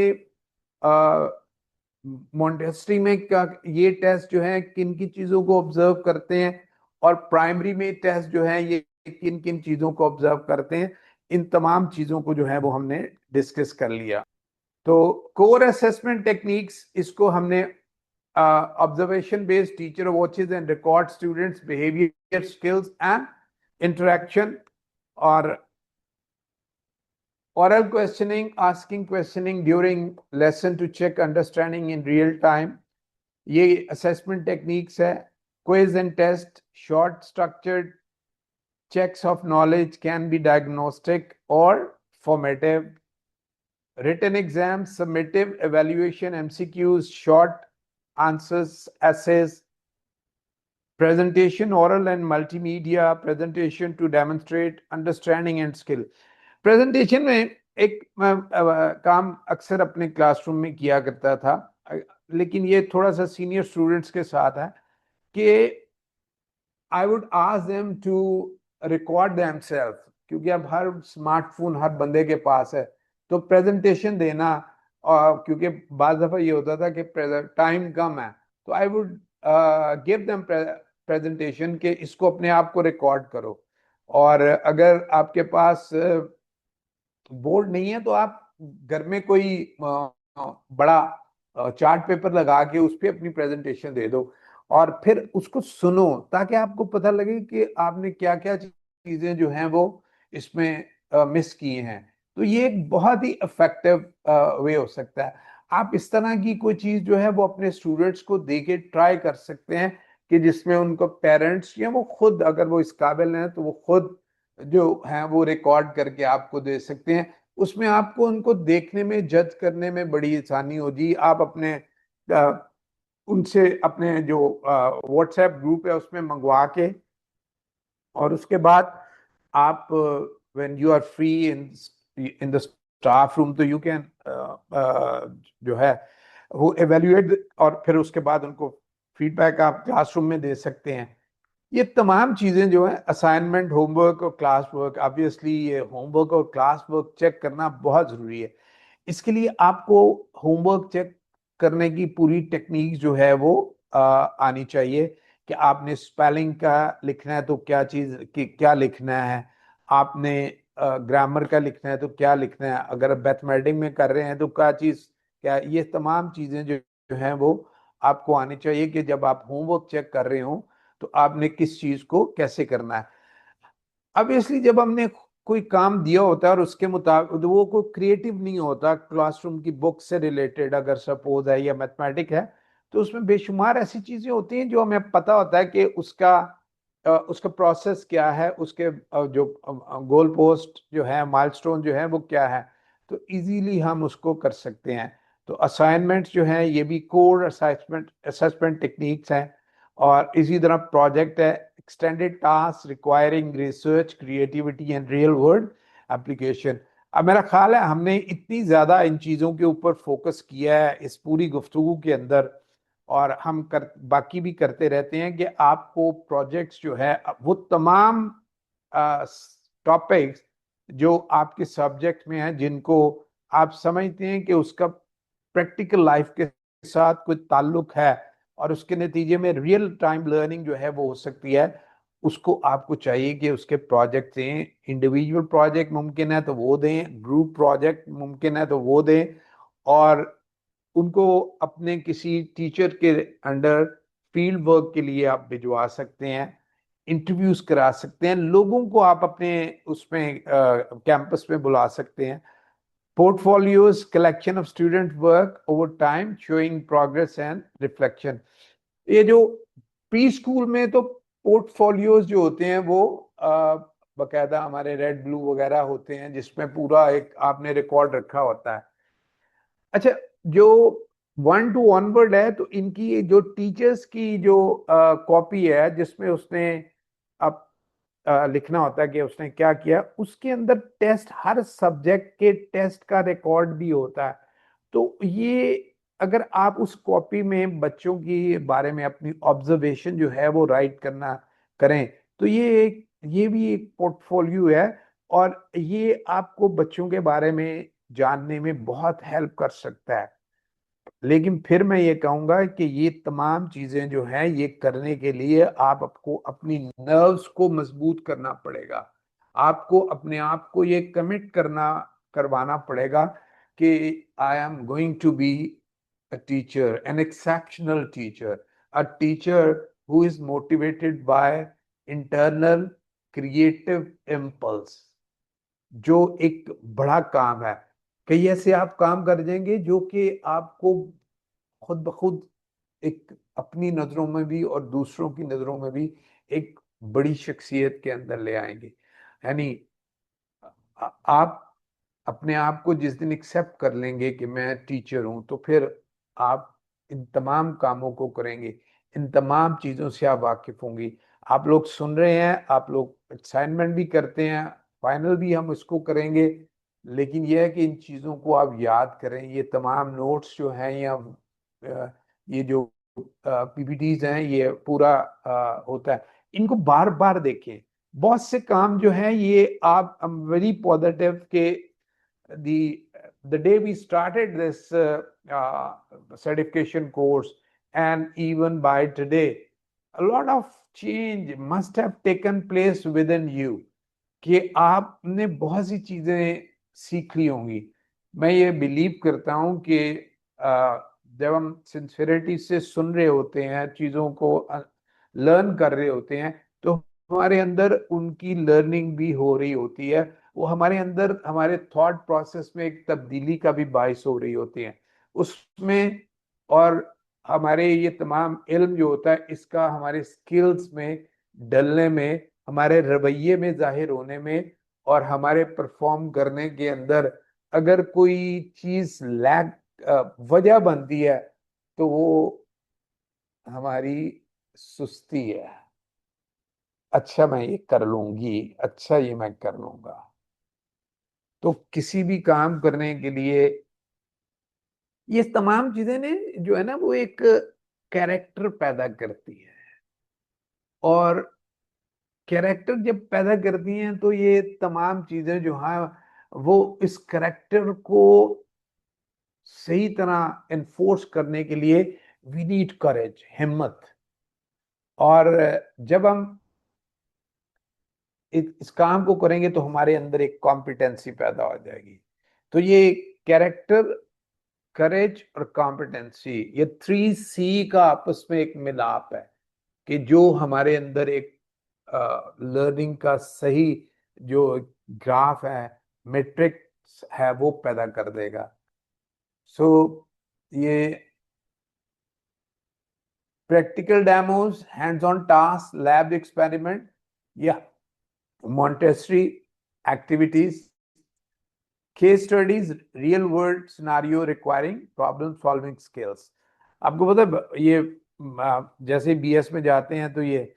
मॉन्टेसरी में क्या ये टेस्ट जो है किन किन चीजों को ऑब्जर्व करते हैं, और प्राइमरी में टेस्ट जो है ये किन किन चीजों को ऑब्जर्व करते हैं, इन तमाम चीजों को जो है वो हमने डिस्कस कर लिया. तो कोर असेसमेंट टेक्निक्स, इसको हमने observation based teacher watches and record students behaviour skills and interaction, और oral questioning, asking questioning during lesson to check understanding in real time, ये assessment techniques है. Quiz and test, short structured checks of knowledge, can be diagnostic or formative. Written exam, summative evaluation, MCQs, short answers, essays. Presentation, oral and multimedia presentation to demonstrate understanding and skill. Presentation में एक काम अक्सर अपने क्लासरूम में किया करता था, लेकिन ये थोड़ा सा सीनियर स्टूडेंट्स के साथ है, कि I would ask them to record themselves, क्योंकि अब हर स्मार्टफोन हर बंदे के पास है. तो प्रेजेंटेशन देना, क्योंकि बाज़ दफ़ा ये होता था कि टाइम कम है, तो I would give them presentation के इसको अपने आप को रिकॉर्ड करो. और अगर आपके पास बोर्ड नहीं है तो आप घर में कोई बड़ा चार्ट पेपर लगा के उस पर अपनी प्रेजेंटेशन दे दो और फिर उसको सुनो, ताकि आपको पता लगे कि आपने क्या क्या चीजें जो हैं वो इसमें मिस की हैं। तो ये एक बहुत ही इफेक्टिव वे हो सकता है। आप इस तरह की कोई चीज जो है वो अपने स्टूडेंट्स को दे के ट्राई कर सकते हैं, कि जिसमें उनको पेरेंट्स या वो खुद, अगर वो इस काबिल हैं तो वो खुद जो हैं वो रिकॉर्ड करके आपको दे सकते हैं। उसमें आपको उनको देखने में, जज करने में बड़ी आसानी होगी। आप अपने उनसे अपने जो व्हाट्सएप ग्रुप है उसमें मंगवा के, और उसके बाद आप when you are free in the staff room, तो यू कैन जो है वो एवेल्युएट, और फिर उसके बाद उनको फीडबैक आप क्लासरूम में दे सकते हैं। ये तमाम चीजें जो है, असाइनमेंट, होमवर्क और क्लास वर्क, ऑब्वियसली ये होमवर्क और क्लास वर्क चेक करना बहुत जरूरी है। इसके लिए आपको होमवर्क चेक करने की पूरी टेक्निक जो है वो आनी चाहिए, कि आपने स्पेलिंग का लिखना है तो क्या चीज कि क्या लिखना है, आपने ग्रामर का लिखना है तो क्या लिखना है, अगर मैथमेटिक में कर रहे हैं तो क्या चीज, क्या, ये तमाम चीजें जो हैं वो आपको आनी चाहिए, कि जब आप होमवर्क चेक कर रहे हो तो आपने किस चीज को कैसे करना है। ऑब्वियसली जब हमने कोई काम दिया होता है और उसके मुताबिक, वो कोई क्रिएटिव नहीं होता, क्लासरूम की बुक से रिलेटेड अगर सपोज है या मैथमेटिक है, तो उसमें बेशुमार ऐसी चीजें होती हैं जो हमें पता होता है कि उसका प्रोसेस क्या है, उसके जो गोल पोस्ट जो है, माइलस्टोन जो है वो क्या है, तो इजीली हम उसको कर सकते हैं। तो असाइनमेंट्स जो हैं ये भी कोर असेसमेंट असेसमेंट टेक्निक्स हैं। और इसी तरह प्रोजेक्ट है, extended task requiring research, creativity and real world application. अब मेरा ख्याल है हमने इतनी ज्यादा इन चीजों के ऊपर फोकस किया है इस पूरी गुफ्तगू के अंदर, और हम बाकी भी करते रहते हैं, कि आपको प्रोजेक्ट्स जो है वो तमाम टॉपिक्स जो आपके सब्जेक्ट में हैं, जिनको आप समझते हैं कि उसका प्रैक्टिकल लाइफ के साथ कोई ताल्लुक है और उसके नतीजे में रियल टाइम लर्निंग जो है वो हो सकती है, उसको आपको चाहिए कि उसके प्रोजेक्ट दें। इंडिविजुअल प्रोजेक्ट मुमकिन है तो वो दें, ग्रुप प्रोजेक्ट मुमकिन है तो वो दें, और उनको अपने किसी टीचर के अंडर फील्ड वर्क के लिए आप भिजवा सकते हैं, इंटरव्यूज करा सकते हैं, लोगों को आप अपने उसमें कैंपस में बुला सकते हैं। Portfolios, collection of student work over time showing progress and reflection. ये जो प्री स्कूल में तो पोर्टफोलियोज जो होते हैं वो बकायदा हमारे रेड ब्लू वगैरह होते हैं, जिसमें पूरा एक आपने रिकॉर्ड रखा होता है। अच्छा, जो 1 to 1 है तो इनकी जो टीचर्स की जो कॉपी है, जिसमें उसने अब लिखना होता है कि उसने क्या किया, उसके अंदर टेस्ट, हर सब्जेक्ट के टेस्ट का रिकॉर्ड भी होता है। तो ये अगर आप उस कॉपी में बच्चों की बारे में अपनी ऑब्जर्वेशन जो है वो राइट करना करें, तो ये भी एक पोर्टफोलियो है, और ये आपको बच्चों के बारे में जानने में बहुत हेल्प कर सकता है। लेकिन फिर मैं ये कहूंगा कि ये तमाम चीजें जो हैं, ये करने के लिए आपको अपनी नर्व्स को मजबूत करना पड़ेगा। आपको अपने आप को ये कमिट करवाना पड़ेगा कि I am going to be a teacher, an exceptional teacher, a teacher who is motivated by internal creative impulse, जो एक बड़ा काम है। कई ऐसे आप काम कर देंगे जो कि आपको खुद ब खुद एक अपनी नजरों में भी और दूसरों की नजरों में भी एक बड़ी शख्सियत के अंदर ले आएंगे। यानी आप अपने आप को जिस दिन एक्सेप्ट कर लेंगे कि मैं टीचर हूं, तो फिर आप इन तमाम कामों को करेंगे, इन तमाम चीजों से आप वाकिफ होंगी। आप लोग सुन रहे हैं, आप लोग असाइनमेंट भी करते हैं, फाइनल भी हम इसको करेंगे, लेकिन यह है कि इन चीजों को आप याद करें। ये तमाम नोट्स जो हैं, या ये जो पीपीटीज हैं, ये पूरा होता है, इनको बार बार देखें। बहुत से काम जो है ये आप, आई एम वेरी पॉजिटिव के the the day we started this certification course, and even by today, a lot of change must have taken place within you. कि आपने बहुत सी चीजें सीख ली होंगी। मैं ये बिलीव करता हूँ कि जब हम सिंसियरिटी से सुन रहे होते हैं, चीजों को लर्न कर रहे होते हैं, तो हमारे अंदर उनकी लर्निंग भी हो रही होती है। वो हमारे अंदर हमारे थॉट प्रोसेस में एक तब्दीली का भी बायस हो रही होती है उसमें। और हमारे ये तमाम इल्म जो होता है, इसका हमारे स्किल्स में डलने में, हमारे रवैये में जाहिर होने में, और हमारे परफॉर्म करने के अंदर अगर कोई चीज लैग वजह बनती है, तो वो हमारी सुस्ती है। अच्छा मैं ये कर लूंगी, अच्छा ये मैं कर लूंगा। तो किसी भी काम करने के लिए ये तमाम चीजें ने जो है ना, वो एक कैरेक्टर पैदा करती है। और कैरेक्टर जब पैदा करती हैं, तो ये तमाम चीजें जो हैं, वो इस कैरेक्टर को सही तरह एनफोर्स करने के लिए वी नीड करेज, हिम्मत। और जब हम इस काम को करेंगे तो हमारे अंदर एक कॉम्पिटेंसी पैदा हो जाएगी। तो ये कैरेक्टर, करेज और कॉम्पिटेंसी, ये 3C का आपस में एक मिलाप है कि जो हमारे अंदर एक लर्निंग का सही जो ग्राफ है, मेट्रिक्स है, वो पैदा कर देगा। सो ये practical demos, hands on task, lab experiment या Montessori activities, case studies, real world scenario requiring problem solving skills. आपको पता है ये जैसे BS में जाते हैं, तो ये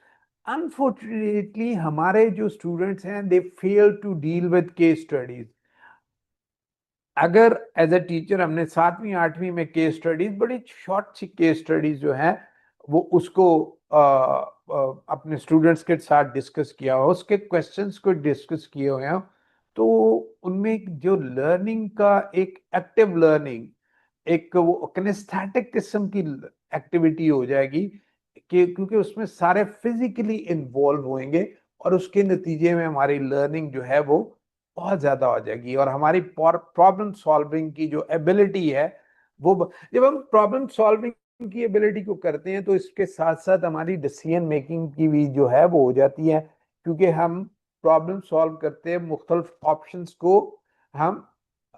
अनफॉर्चुनेटली हमारे जो स्टूडेंट्स हैं, they fail to deal with case studies. अगर एज अ टीचर हमने 7वीं 8वीं में केस स्टडीज, बड़ी शॉर्ट सी केस स्टडीज जो है, वो उसको अपने स्टूडेंट्स के साथ डिस्कस किया हो, उसके क्वेश्चंस को डिस्कस किए हुए हो, तो उनमें जो लर्निंग का एक एक्टिव लर्निंग, एक वो किनेस्थेटिक किस्म की एक्टिविटी हो जाएगी कि क्योंकि उसमें सारे फिजिकली इन्वॉल्व होंगे, और उसके नतीजे में हमारी लर्निंग जो है वो बहुत ज्यादा हो जाएगी। और हमारी प्रॉब्लम सॉल्विंग की जो एबिलिटी है, वो जब हम प्रॉब्लम सॉल्विंग की एबिलिटी को करते हैं, तो इसके साथ साथ हमारी डिसीजन मेकिंग की भी जो है वो हो जाती है, क्योंकि हम प्रॉब्लम सॉल्व करते हैं, मुख्तलिफ ऑप्शंस को हम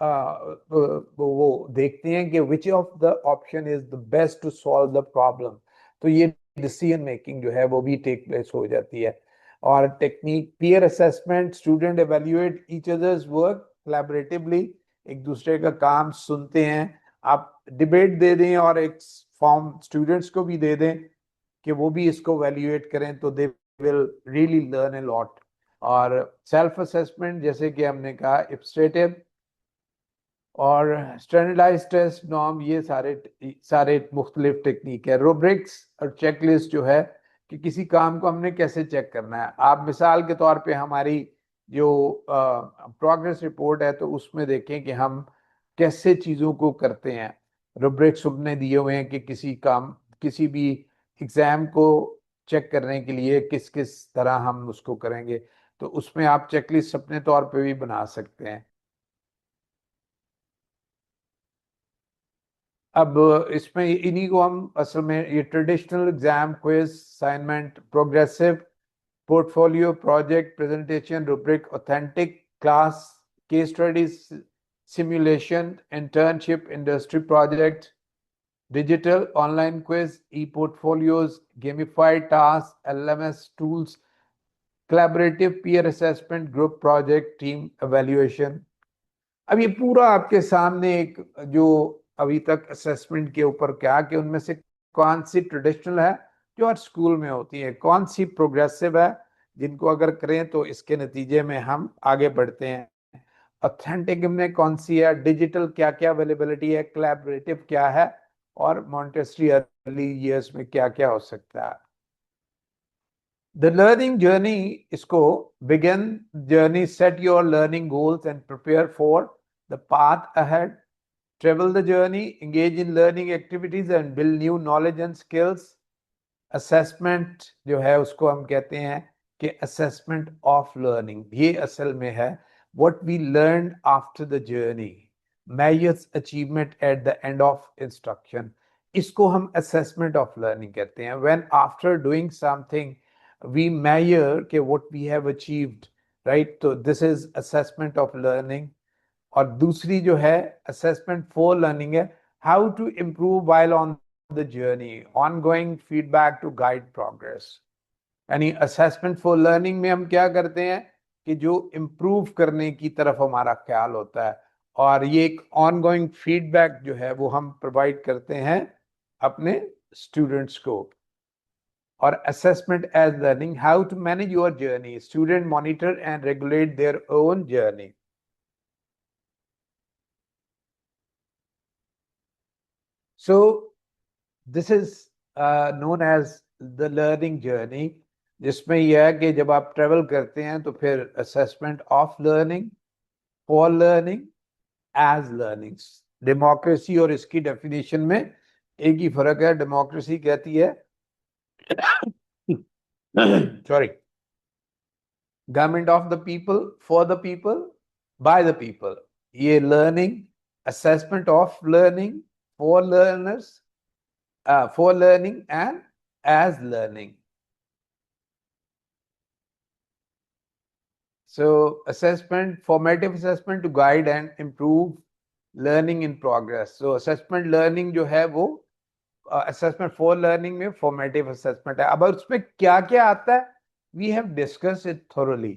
वो देखते हैं कि which of the option is the best to solve the problem. तो ये डिसीजन मेकिंग जो है वो भी टेक प्लेस हो जाती है। और technique, peer assessment, student evaluate each others work collaboratively, एक दूसरे का काम सुनते हैं। आप डिबेट दे दें और एक फॉर्म स्टूडेंट्स को भी दे दें कि वो भी इसको वैल्यूएट करें, तो they will really learn a lot. और सेल्फ असेसमेंट, जैसे कि हमने कहा, इप्स्टेटिव और स्टैंडर्डाइज टेस्ट, नॉर्म, ये सारे सारे मुख्तलिफ टेक्निक है। रूब्रिक्स और चेकलिस्ट जो है कि किसी काम को हमने कैसे चेक करना है। आप मिसाल के तौर पे हमारी जो प्रोग्रेस रिपोर्ट है, तो उसमें देखें कि हम कैसे चीज़ों को करते हैं। रूब्रिक्स हमने दिए हुए हैं कि किसी भी एग्जाम को चेक करने के लिए किस किस तरह हम उसको करेंगे, तो उसमें आप चेकलिस्ट अपने तौर पे भी बना सकते हैं। अब इसमें इन्हीं को हम असल में ये traditional exam, quiz, assignment, progressive, portfolio, project, presentation, rubric, authentic, class, case studies, simulation, internship, industry project, digital online quiz, e portfolios, gamified task, LMS tools, collaborative peer assessment, group project, team evaluation। अब ये पूरा आपके सामने एक जो अभी तक असेसमेंट के ऊपर क्या कि उनमें से कौन सी ट्रेडिशनल है जो हर स्कूल में होती है, कौन सी प्रोग्रेसिव है जिनको अगर करें तो इसके नतीजे में हम आगे बढ़ते हैं, ऑथेंटिक में कौन सी है, डिजिटल क्या क्या अवेलेबिलिटी है, कोलैबोरेटिव क्या है, और मॉन्टेसरी अर्ली ईयर्स में क्या क्या हो सकता है। The learning journey इसको begin journey, set your learning goals and prepare for the path ahead. Travel the journey, engage in learning activities and build new knowledge and skills. Assessment जो है उसको हम कहते हैं कि असेसमेंट ऑफ लर्निंग ये असल में है what we learn after the journey, measures achievement at the end of instruction. इसको हम assessment of learning कहते हैं. When after doing something we measure कि what we have achieved, right? So this is assessment of learning. और दूसरी जो है assessment for learning है how to improve while on the journey, ongoing feedback to guide progress. यानी assessment for learning में हम क्या करते हैं कि जो improve करने की तरफ हमारा ख्याल होता है, और ये एक ongoing feedback जो है वो हम provide करते हैं अपने students को. और assessment as learning, how to manage your journey, student monitor and regulate their own journey. So this is known as the learning journey, जिसमें यह है कि जब आप ट्रेवल करते हैं तो फिर assessment of learning, for learning, as learnings. Democracy और इसकी डेफिनेशन में एक ही फर्क है. डेमोक्रेसी कहती है sorry government of the people, for the people, by the people. ये learning, assessment of learning, for learners, for learning and as learning. So assessment, formative assessment to guide and improve learning in progress. So assessment learning जो है वो assessment for learning में formative assessment है. अब उसमें क्या क्या आता है we have discussed it thoroughly.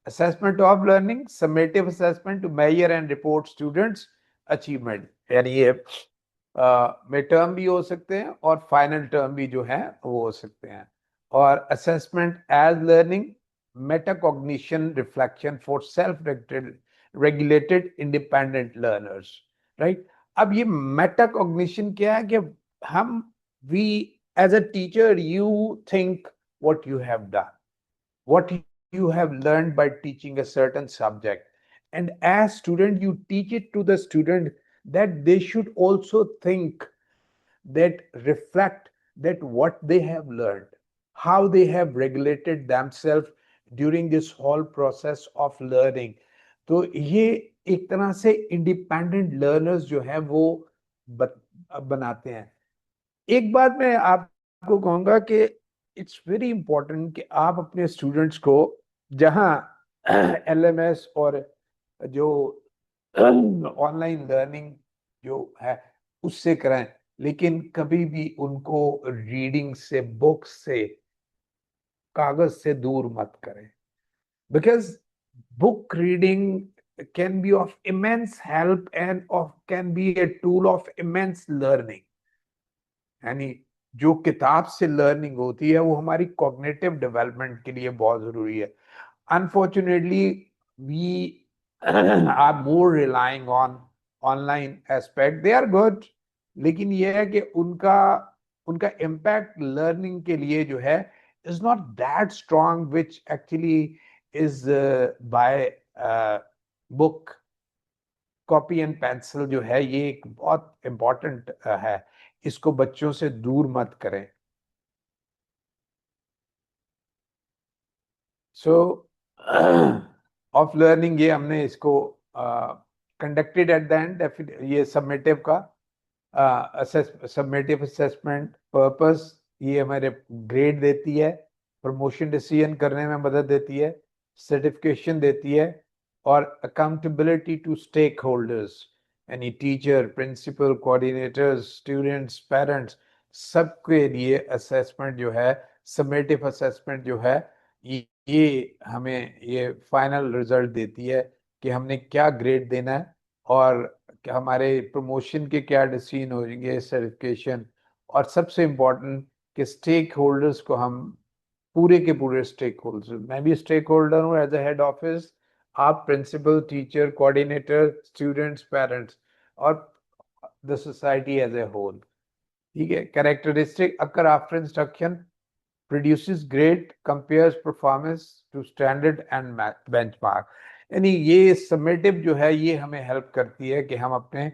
Assessment of learning, summative assessment to measure and report students achievement. यानी ये मिड टर्म भी हो सकते हैं और फाइनल टर्म भी जो है वो हो सकते हैं. और assessment as learning, metacognition reflection for self-regulated independent learners, right? अब ये metacognition क्या है कि हम we as a teacher you think what you have done, what you have learned by teaching a certain subject, and as student you teach it to the student that they should also think, that reflect that what they have learned, how they have regulated themselves during this whole process of learning. तो ये एक तरह से इंडिपेंडेंट लर्नर्स जो है वो बनाते हैं. एक बात मैं आपको कहूंगा कि इट्स वेरी इंपॉर्टेंट कि आप अपने स्टूडेंट्स को जहां एलएमएस और जो ऑनलाइन लर्निंग जो है उससे कराएं, लेकिन कभी भी उनको रीडिंग से, बुक्स से, कागज से दूर मत करें. Because book reading can be of immense help end of can be a tool of immense learning. यानी जो किताब से लर्निंग होती है वो हमारी कॉग्निटिव डेवलपमेंट के लिए बहुत जरूरी है. Unfortunately we are more relying on online aspect. They are good, लेकिन ये है कि उनका इम्पैक्ट लर्निंग के लिए जो है is not that strong which actually is by book. Copy and pencil जो है ये एक बहुत इंपॉर्टेंट है, इसको बच्चों से दूर मत करें. सो ऑफ लर्निंग ये हमने इसको कंडक्टेड एट द एंड. ये सबमिटिव का सबमिटिव असेसमेंट पर्पस, ये हमारे ग्रेड देती है, प्रमोशन डिसीजन करने में मदद देती है, सर्टिफिकेशन देती है, और अकाउंटेबिलिटी टू स्टेक होल्डर्स यानी teacher, principal, coordinators, students, parents, सबके लिए असेसमेंट जो है, सबमिटिव असेसमेंट जो है ये हमें ये फाइनल रिजल्ट देती है कि हमने क्या ग्रेड देना है और कि हमारे प्रमोशन के क्या डिसीजन होंगे, सर्टिफिकेशन, और सबसे इम्पोर्टेंट कि स्टेक होल्डर्स को हम पूरे के पूरे स्टेक होल्डर्स. मैं भी स्टेक होल्डर हूँ एज ए हेड ऑफिस, आप principal, teacher, coordinator, students, parents और the society as a whole. ठीक है. Characteristic occur after instruction, produces grade, compares performance to standard and benchmark. यानी ये समेटिव जो है ये हमें हेल्प करती है कि हम अपने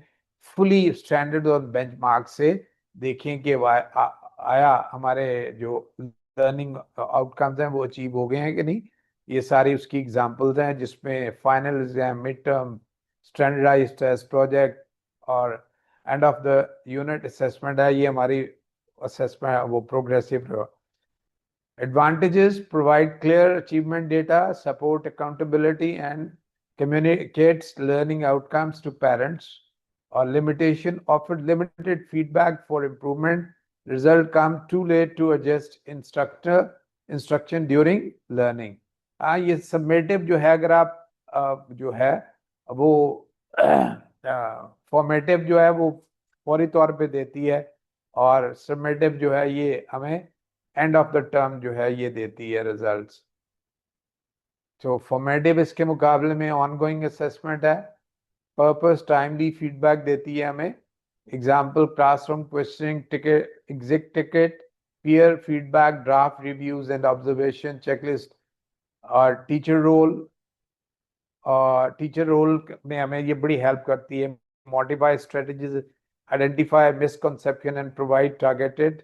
फुली स्टैंडर्ड और बेंचमार्क से देखें कि आया हमारे जो लर्निंग आउटकम्स हैं वो अचीव हो गए हैं कि नहीं, ये सारी उसकी एग्जांपल्स हैं, जिसमें final exam, mid term, standardised test, project और end of the unit assessment है। ये हमारी असेसमेंट वो progressive. Advantages: provide clear achievement data, support accountability, and communicates learning outcomes to parents. Or limitation: offer limited feedback for improvement. Result come too late to adjust instruction during learning. हाँ, ये समेटिव जो है, अगर आप जो है वो फॉर्मेटिव जो है वो फौरी तौर पे देती है, और समेटिव जो है ये हमें एंड ऑफ द टर्म जो है ये देती है रिजल्ट्स। तो फॉर्मेटिव इसके मुकाबले में ऑनगोइंग असेसमेंट है। पर्पस: टाइमली फीडबैक देती है हमें। Example: classroom questioning, ticket, exit ticket, peer feedback, draft reviews and observation, checklist. और टीचर रोल में हमें ये बड़ी हेल्प करती है। Modify strategies, identify misconception and provide targeted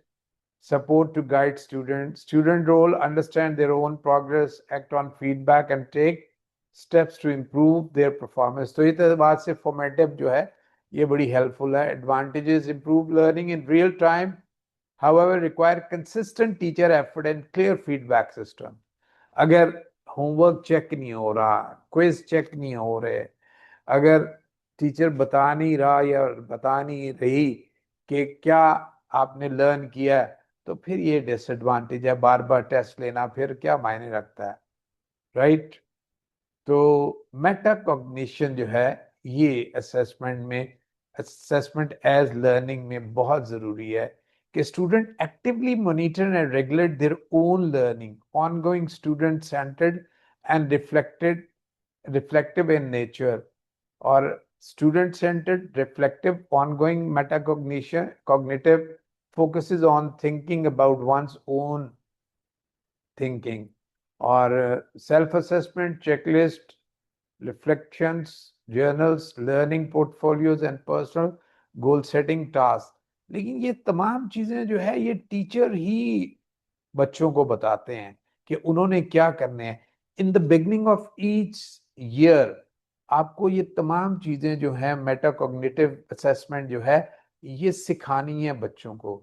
support to guide students. Student role: understand their own progress, act on feedback, and take steps to improve their performance. तो इस बात से formative जो है ये बड़ी helpful है। Advantages: improve learning in real time, however require consistent teacher effort and clear feedback system. अगर होमवर्क चेक नहीं हो रहा, क्विज चेक नहीं हो रहे, अगर टीचर बता नहीं रहा या बता नहीं रही कि क्या आपने लर्न किया है, तो फिर ये डिसएडवांटेज है। बार बार टेस्ट लेना फिर क्या मायने रखता है, राइट? तो मेटा कॉग्निशन जो है ये असेसमेंट एज लर्निंग में बहुत जरूरी है कि student actively monitor and regulate their own learning, ongoing, student centred and reflective in nature. और student centered, reflective, ongoing cognitive focuses on thinking about one's own thinking. और self assessment, checklist, reflections, journals, learning portfolios and personal goal setting tasks. लेकिन ये तमाम चीजें जो है ये टीचर ही बच्चों को बताते हैं कि उन्होंने क्या करने हैं। In the beginning of each year आपको ये तमाम चीजें जो है मेटाकॉग्निटिव असेसमेंट जो है ये सिखानी है बच्चों को।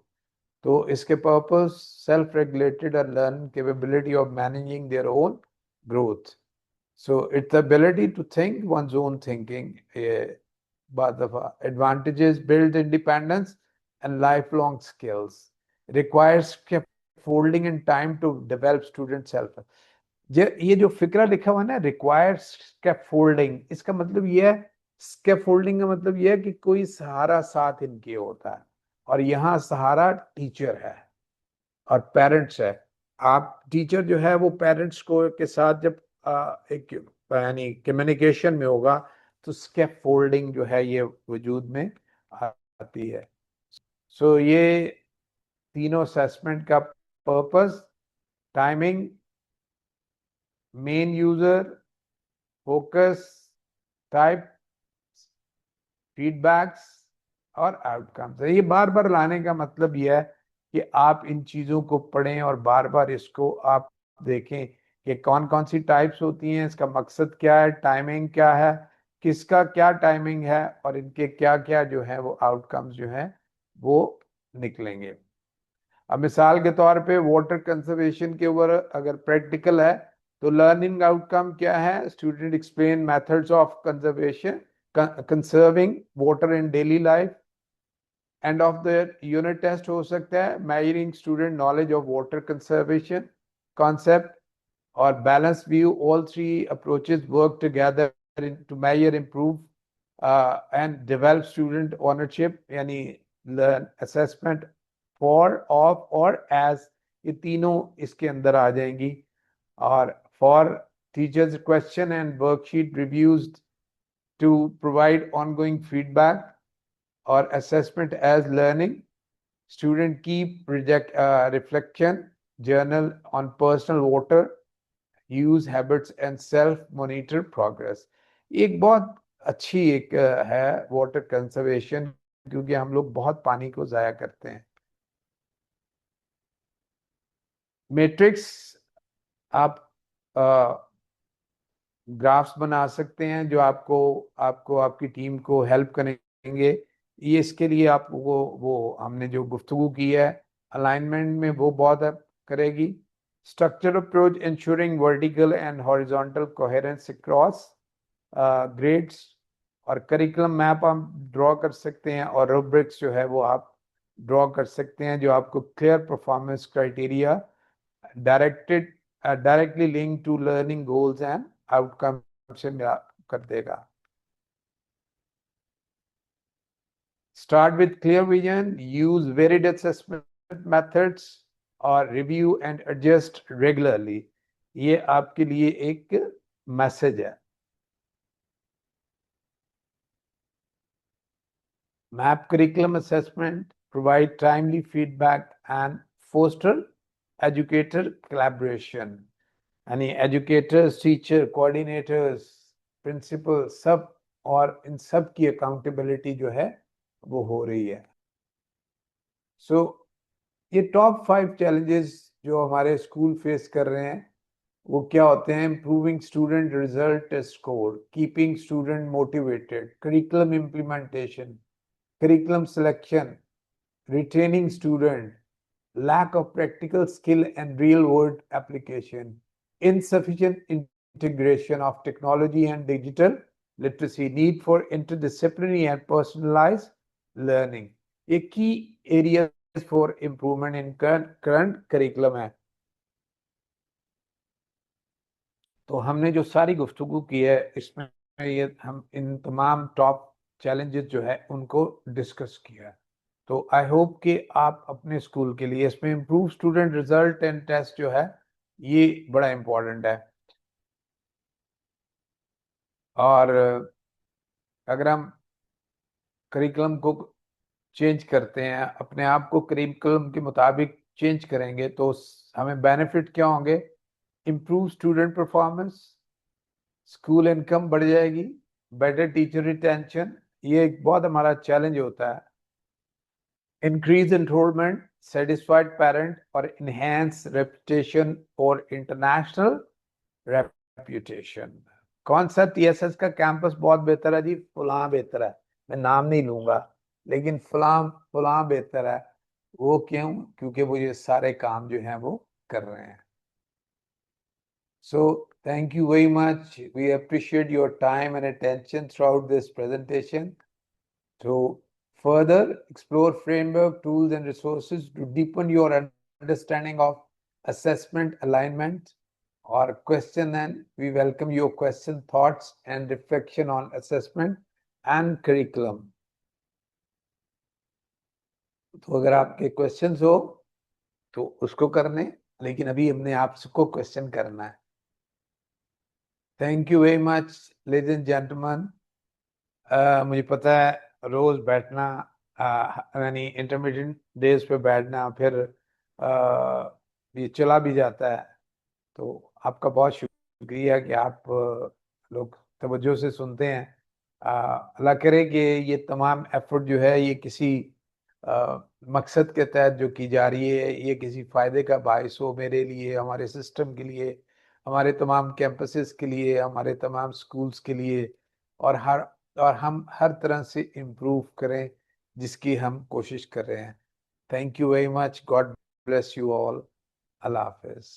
तो इसके पर्पस: सेल्फ रेगुलेटेड और learn capability of managing their own growth. So it's ability to think one's own thinking. बाद दफा advantages: build independence and life long skills, requires folding in time to develop student self. ये जो फिक्रा लिखा हुआ है ना, रिक्वायर्स स्कैफोल्डिंग, इसका मतलब ये है, स्कैफोल्डिंग का मतलब ये है कि कोई सहारा साथ इनके होता है, और यहाँ सहारा टीचर है और पेरेंट्स है। आप टीचर जो है वो पेरेंट्स को के साथ जब एक यानी कम्युनिकेशन में होगा तो स्कैफोल्डिंग जो है ये वजूद में आती है। सो ये तीनों असेसमेंट का purpose: timing, main user, focus, type, feedbacks और आउटकम्स। ये बार बार लाने का मतलब यह है कि आप इन चीजों को पढ़ें और बार बार इसको आप देखें कि कौन कौन सी टाइप्स होती हैं, इसका मकसद क्या है, टाइमिंग क्या है, किसका क्या टाइमिंग है, और इनके क्या क्या जो है वो आउटकम्स जो है वो निकलेंगे। अब मिसाल के तौर पे वाटर कंजर्वेशन के ऊपर अगर प्रैक्टिकल है तो लर्निंग आउटकम क्या है: student explain methods of conservation conserving water in daily life. End of the unit test हो सकता है measuring student knowledge of water conservation concept. और balance view: all three approaches work together to measure improve and develop student ownership, यानी लर्न असेसमेंट फॉर, ऑफ और एज, ये तीनों इसके अंदर आ जाएंगी। और for teachers question and worksheet reviews to provide ongoing feedback और असेसमेंट एज लर्निंग। स्टूडेंट की project reflection journal on personal water use habits and self monitor progress. एक बहुत अच्छी एक है वाटर कंजर्वेशन, क्योंकि हम लोग बहुत पानी को जाया करते हैं। मैट्रिक्स आप ग्राफ्स बना सकते हैं जो आपको आपको आपकी टीम को हेल्प करेंगे। ये इसके लिए आप वो हमने जो गुफ्तगू की है अलाइनमेंट में वो बहुत हेल्प करेगी। Structure approach ensuring vertical and horizontal coherence across grades, और करिकुलम मैप आप ड्रॉ कर सकते हैं, और रूब्रिक्स जो है वो आप ड्रॉ कर सकते हैं जो आपको clear performance criteria directed directly link to learning goals and outcome से मिला कर देगा। Start with clear vision, use varied assessment methods और review and adjust regularly। ये आपके लिए एक मैसेज है। Map curriculum assessment, provide timely feedback and foster educator collaboration। यानी एजुकेटर्स, टीचर, कोऑर्डिनेटर्स, प्रिंसिपल सब, और इन सब की अकाउंटेबिलिटी जो है वो हो रही है। सो ये टॉप 5 चैलेंजेस जो हमारे स्कूल फेस कर रहे हैं वो क्या होते हैं? Improving student result score, keeping student motivated, curriculum implementation, curriculum selection, retaining student, lack of practical skill and real world application, insufficient integration of technology and digital literacy, need for interdisciplinary and personalized learning। ये key areas for improvement in current curriculum है। तो हमने जो सारी गुफ्तगू की है इसमें ये हम इन तमाम टॉप चैलेंजेस जो है उनको डिस्कस किया है। तो आई होप कि आप अपने स्कूल के लिए इसमें improve student result and test जो है ये बड़ा इम्पोर्टेंट है। और अगर हम करिकुलम को चेंज करते हैं, अपने आप को करिकुलम के मुताबिक चेंज करेंगे तो हमें बेनिफिट क्या होंगे? Improve student performance, school income बढ़ जाएगी, बेटर टीचर रिटेंशन, ये एक बहुत हमारा चैलेंज होता है, इंक्रीज एनरोलमेंट, सेटिस्फाइड पेरेंट, और इनहेंस रेपुटेशन और इंटरनेशनल रेपुटेशन। कौन सा टीएसएस का कैंपस बहुत बेहतर है जी? फलां बेहतर है, मैं नाम नहीं लूंगा, लेकिन फलां फलां बेहतर है। वो क्यों? क्योंकि वो ये सारे काम जो हैं वो कर रहे हैं। So thank you very much. We appreciate your time and attention throughout this presentation. To further explore framework, tools, and resources to deepen your understanding of assessment alignment or question, and we welcome your question, thoughts, and reflection on assessment and curriculum. तो अगर आपके क्वेश्चंस हो तो उसको करने, लेकिन अभी हमने आपको क्वेश्चन करना है। Thank you very much ladies and gentleman. मुझे पता है रोज बैठना, यानी इंटरमीडिएट डेज पे बैठना, फिर ये चला भी जाता है। तो आपका बहुत शुक्रिया कि आप लोग तवज्जो से सुनते हैं। अल्लाह करे कि ये तमाम एफर्ट जो है ये किसी मकसद के तहत जो की जा रही है ये किसी फ़ायदे का बायस हो मेरे लिए, हमारे सिस्टम के लिए, हमारे तमाम कैंपसेस के लिए, हमारे तमाम स्कूल्स के लिए, और हम हर तरह से इम्प्रूव करें जिसकी हम कोशिश कर रहे हैं। Thank you very much. God bless you all. Allah हाफिज़।